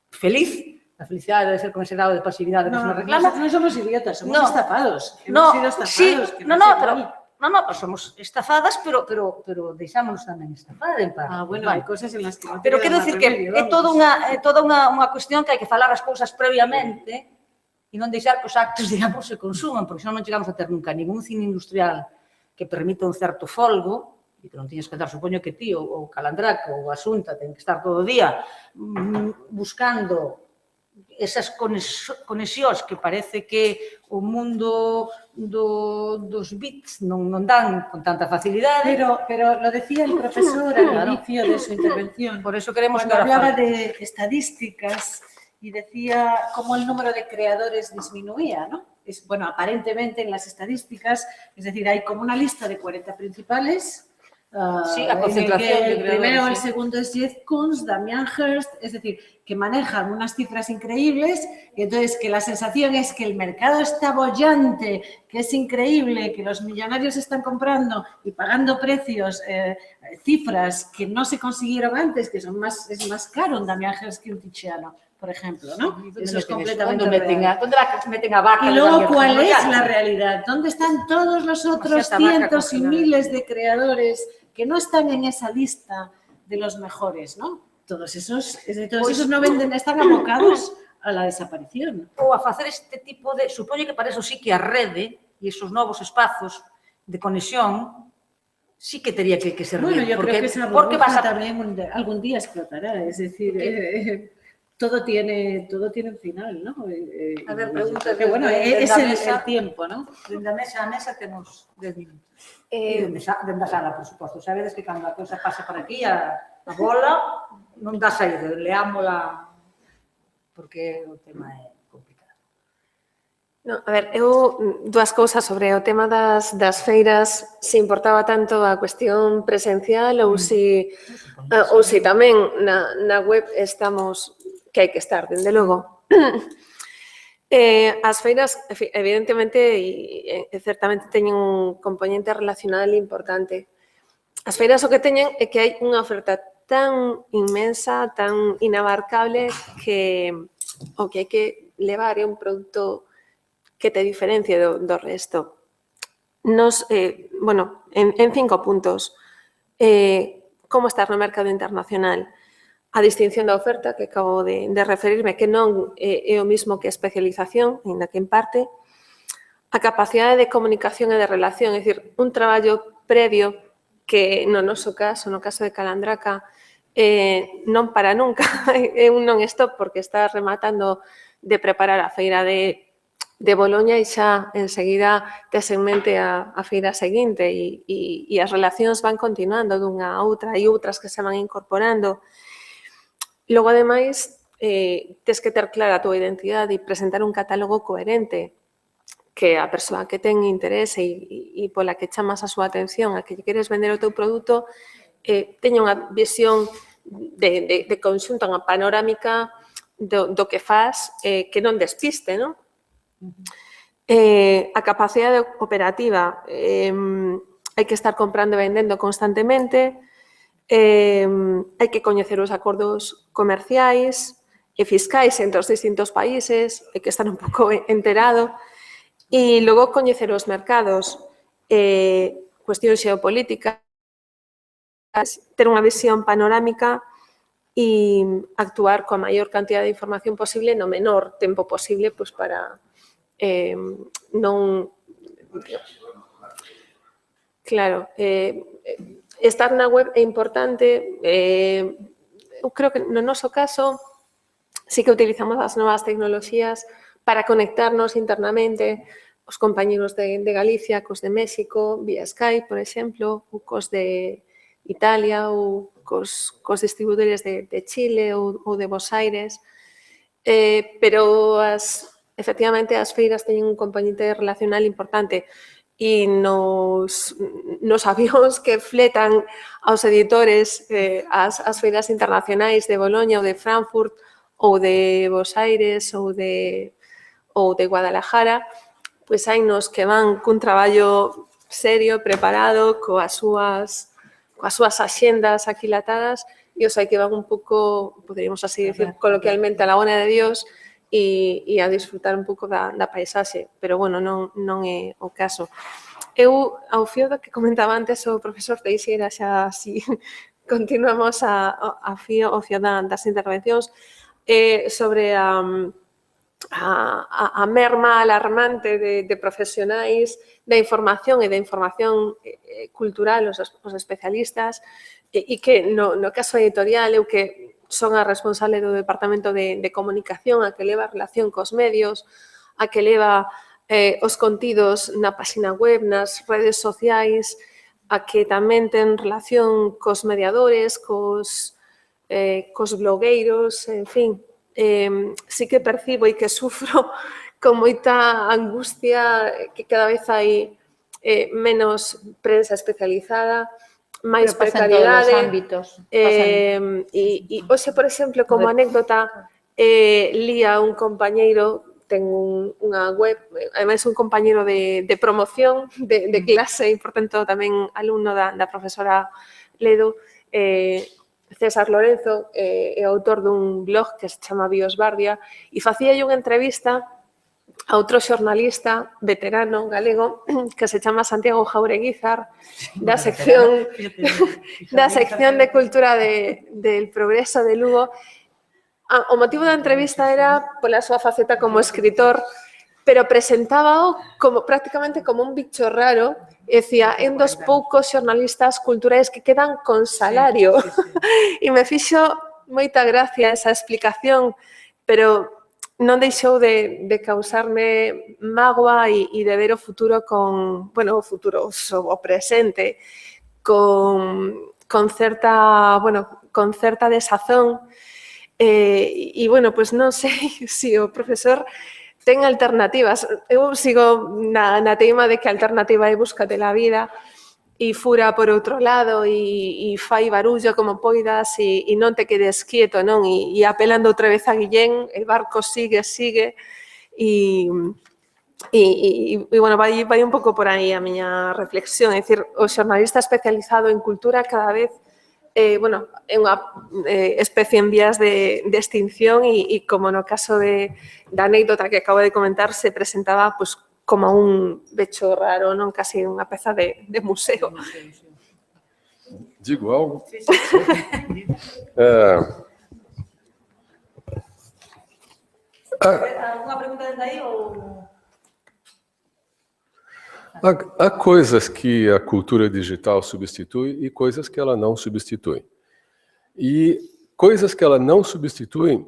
feliz. A felicidade debe ser con ese grado de pasividade que se nos reclama. Non somos idiotas, somos estafados. No, Hemos sido sí, estafados. pero somos estafadas, pero deixámonos tamén estafar en parte. Bueno, hai cosas en las que non Pero quero dicir que é toda unha cuestión que hai que falar as cousas previamente e non deixar que os actos, digamos, se consuman, porque senón non chegamos a ter nunca ningún cine industrial que permita un certo folgo, e que non tiñes que estar, supoño que ti, ou Calandraca, ou a Xunta, ten que estar todo o día buscando esas conexións que parece que o mundo dos bits non dan con tanta facilidade. Pero lo decía el profesor al inicio de su intervención. Por eso queremos cuando hablaba de estadísticas y decía cómo el número de creadores disminuía, ¿no? Bueno, aparentemente en las estadísticas, es decir, hay como una lista de 40 principales. Sí, a concentración de el primero o el segundo es Jeff Koons, Damien Hirst, es decir, que manejan unas cifras increíbles y entonces que la sensación es que el mercado está bollante, que es increíble, que los millonarios están comprando y pagando precios, cifras que no se consiguieron antes, que son es más caro un Damien Hirst que un Tiziano, por ejemplo, ¿no? Eso es completamente real. ¿Dónde meten a vaca? Y luego, ¿cuál es la realidad? ¿Dónde están todos los otros cientos y miles de creadores que no están en esa lista de los mejores, ¿no? Todos esos no venden, están abocados a la desaparición. Ou a facer este tipo de... Supoño que para eso sí que a rede e esos novos espazos de conexión sí que tería que servir. Bueno, yo creo que esa burbuja también algún día explotará. Es decir, todo tiene un final, ¿no? A ver, pregunta. Que bueno, es el tiempo, ¿no? Dende a mesa temos 10 minutos. Dende a sala, por suposto. Sabedes que cando a cousa pasa por aquí, a bola non dá saída. Leámola porque o tema é complicado. No, a ver, eu dúas cousas sobre o tema das feiras, se importaba tanto a cuestión presencial ou se tamén na web estamos, que hai que estar, dende logo. As feiras, evidentemente, e certamente teñen un componente relacional importante. As feiras o que teñen é que hai unha oferta tan inmensa, tan inabarcable, que o que hai que levar é un produto que te diferencie do resto. Bueno, en 5 puntos. Como estar no mercado internacional? A distinción da oferta, que acabo de referirme, que non é o mismo que a especialización, ainda que en parte. A capacidade de comunicación e de relación, é dicir, un traballo previo que no noso caso, no caso de Calandraca, non para nunca, é un non-stop porque está rematando de preparar a feira de Boloña e xa enseguida tes en mente a feira seguinte e as relacións van continuando dunha a outra e outras que se van incorporando. Logo, ademais, tes que ter clara a túa identidade e presentar un catálogo coherente que a persoa que ten interese e pola que chamas a súa atención, a que lle queres vender o teu produto, teña unha visión de conxunto, unha panorámica do que faz, que non despiste, non? A capacidade operativa, hai que estar comprando e vendendo constantemente, hai que coñecer os acordos comerciais e fiscais entre os distintos países, hai que estar un pouco enterado, e logo coñecer os mercados, cuestións xeopolíticas, ter unha visión panorámica e actuar coa maior cantidad de información posible no menor tempo posible para non... Claro, estar na web é importante. Eu creo que no noso caso sí que utilizamos as novas tecnoloxías para conectarnos internamente, os compañeros de Galicia, cos de México, vía Skype, por exemplo, ou cos de Italia, ou cos distribuidores de Chile ou de Buenos Aires. Pero, efectivamente, as feiras teñen un componente relacional importante e nos avións que fletan aos editores as feiras internacionais de Boloña ou de Frankfurt ou de Buenos Aires ou de Guadalajara, pois hai nos que van cun traballo serio, preparado, coas súas axendas aquilatadas, e os hai que van un pouco, poderíamos así decir coloquialmente, a la bona de Dios e a disfrutar un pouco da paisaxe, pero bueno, non é o caso. Eu, ao fío do que comentaba antes o profesor Teixeira, xa así continuamos ao fío das intervencións, sobre a merma alarmante de profesionais da información e da información cultural, os especialistas, e que no caso editorial eu que son a responsable do Departamento de Comunicación, a que leva a relación cos medios, a que leva os contidos na página web, nas redes sociais, a que tamén ten relación cos mediadores, cos blogueiros, en fin, sí que percibo e que sufro con moita angustia que cada vez hai menos prensa especializada, máis precariedade. E hoxe, por exemplo, como anécdota, lía un compañeiro, ten unha web, ademais un compañeiro de promoción de clase e, por tanto, tamén alumno da profesora Ledo, César Lorenzo, é autor dun blog que se chama Biosbardia, e facíalle unha entrevista a outro xornalista veterano galego que se chama Santiago Jaureguizar, da sección de Cultura del Progreso de Lugo. O motivo da entrevista era pola súa faceta como escritor, pero presentábao prácticamente como un bicho raro, e dicía, é un dos poucos xornalistas culturais que quedan con salario. E me fixo moita gracia esa explicación, pero non deixou de causarme mágoa e de ver o futuro o presente, con certa desazón. E, bueno, pois non sei se o profesor ten alternativas. Eu sigo na teima de que a alternativa é búscate la vida e fura por outro lado e fai barullo como poidas e non te quedes quieto, non? E apelando outra vez a Guillén, el barco sigue e bueno, vai un pouco por aí a miña reflexión. É dicir, o xornalista especializado en cultura cada vez é unha especie en vías de extinción e como no caso da anécdota que acabo de comentar, se presentaba como un becho raro, non casi unha peza de museo. Digo algo? Sí. Alguma pregunta desde aí ou... Há coisas que a cultura digital substitui e coisas que ela não substitui. E coisas que ela não substitui,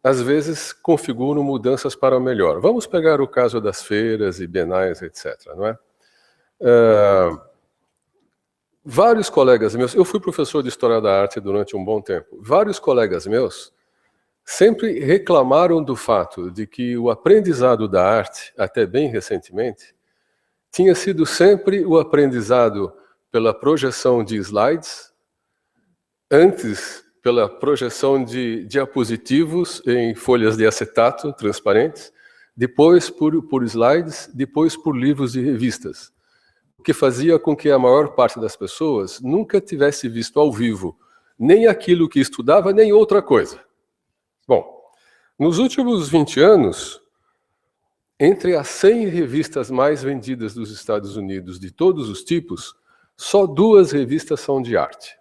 às vezes configuram mudanças para o melhor. Vamos pegar o caso das feiras e bienais, etc. Não é? Vários colegas meus, eu fui professor de História da Arte durante um bom tempo, vários colegas meus sempre reclamaram do fato de que o aprendizado da arte, até bem recentemente, tinha sido sempre o aprendizado pela projeção de slides, antes pela projeção de diapositivos em folhas de acetato transparentes, depois por slides, depois por livros e revistas, o que fazia com que a maior parte das pessoas nunca tivesse visto ao vivo nem aquilo que estudava, nem outra coisa. Bom, nos últimos 20 anos, entre as 100 revistas mais vendidas dos Estados Unidos, de todos os tipos, só 2 revistas são de arte.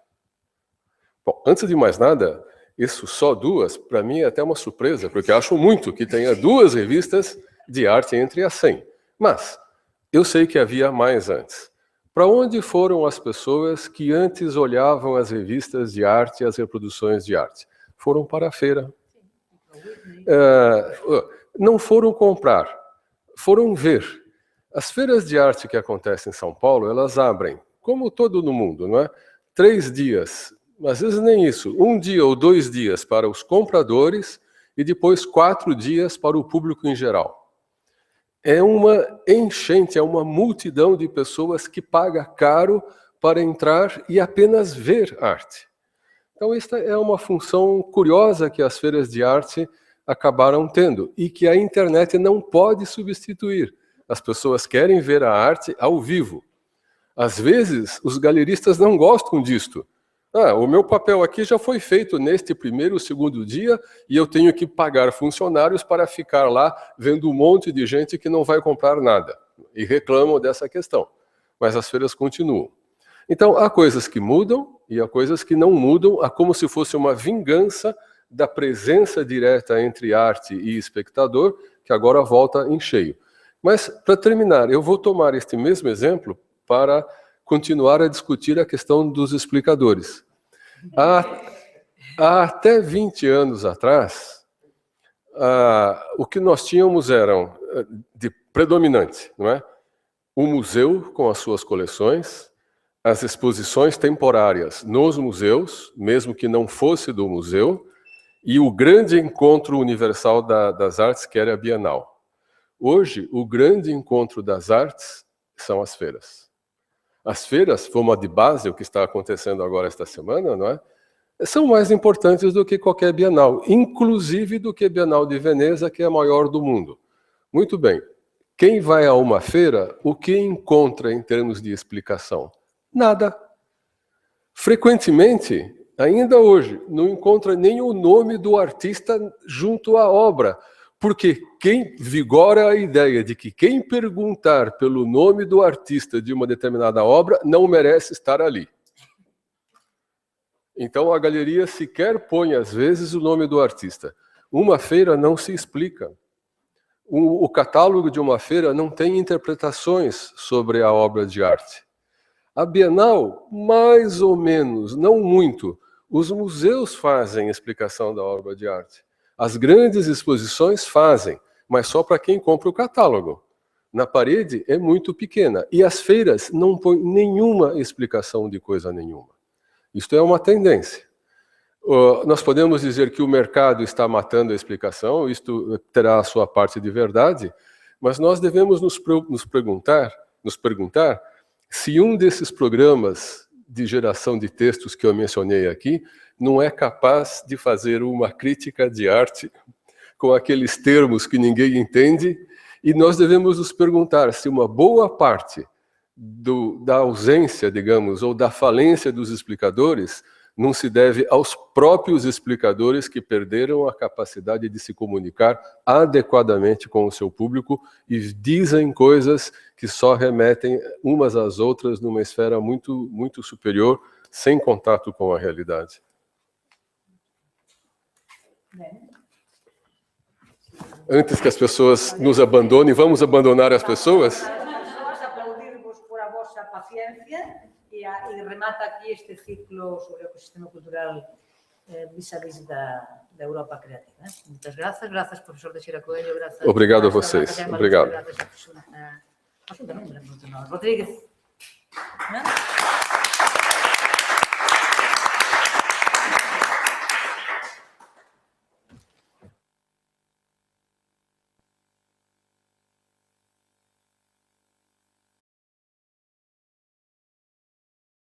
Bom, antes de mais nada, isso só 2, para mim é até uma surpresa, porque acho muito que tenha 2 revistas de arte entre as 100. Mas eu sei que havia mais antes. Para onde foram as pessoas que antes olhavam as revistas de arte e as reproduções de arte? Foram para a feira. Não foram comprar. Foram ver. As feiras de arte que acontecem em São Paulo, elas abrem, como todo no mundo, não é? 3 dias, às vezes nem isso, 1 dia ou 2 dias para os compradores e depois 4 dias para o público em geral. é uma enchente, é uma multidão de pessoas que paga caro para entrar e apenas ver arte. Então, esta é uma função curiosa que as feiras de arte acabaram tendo e que a internet não pode substituir. As pessoas querem ver a arte ao vivo. Às vezes, os galeristas não gostam disto. O meu papel aqui já foi feito neste primeiro ou segundo dia e eu tenho que pagar funcionários para ficar lá vendo um monte de gente que não vai comprar nada. E reclamam dessa questão. Mas as feiras continuam. Então, há coisas que mudam e há coisas que não mudam. Há como se fosse uma vingança da presença direta entre arte e espectador, que agora volta em cheio. Mas, para terminar, eu vou tomar este mesmo exemplo para continuar a discutir a questão dos explicadores. Há até 20 anos atrás, o que nós tínhamos eram de predominante, não é? O museu com as suas coleções, as exposições temporárias nos museus, mesmo que não fosse do museu, e o grande encontro universal das artes, que era a Bienal. Hoje, o grande encontro das artes são as feiras. As feiras, como a de Basel, o que está acontecendo agora esta semana, não é? São mais importantes do que qualquer Bienal, inclusive do que a Bienal de Veneza, que é a maior do mundo. Muito bem. Quem vai a uma feira, o que encontra em termos de explicação? Nada. Frequentemente, ainda hoje, não encontra nem o nome do artista junto à obra, porque quem vigora a ideia de que quem perguntar pelo nome do artista de uma determinada obra não merece estar ali. Então a galeria sequer põe, às vezes, o nome do artista. Uma feira não se explica. O catálogo de uma feira não tem interpretações sobre a obra de arte. A Bienal, mais ou menos, não muito. Os museus fazem explicação da obra de arte. As grandes exposições fazem, mas só para quem compra o catálogo. Na parede é muito pequena. E as feiras não põem nenhuma explicação de coisa nenhuma. Isto é uma tendência. Nós podemos dizer que o mercado está matando a explicação, isto terá a sua parte de verdade, mas nós devemos nos perguntar se um desses programas de geração de textos que eu mencionei aqui não é capaz de fazer uma crítica de arte com aqueles termos que ninguém entende, e nós devemos nos perguntar se uma boa parte da ausência, digamos, ou da falência dos explicadores não se deve aos próprios explicadores que perderam a capacidade de se comunicar adequadamente com o seu público e dizem coisas que só remetem umas às outras numa esfera muito, muito superior, sem contato com a realidade. Antes que as pessoas nos abandonem, vamos abandonar as pessoas? Aplaudir-vos por a vossa paciencia e remata aquí este ciclo sobre o ecosistema cultural vis-a-vis da Europa creativa. Muitas graças, professor Teixeira Coelho. Obrigado a vocês. Obrigado. Rodríguez.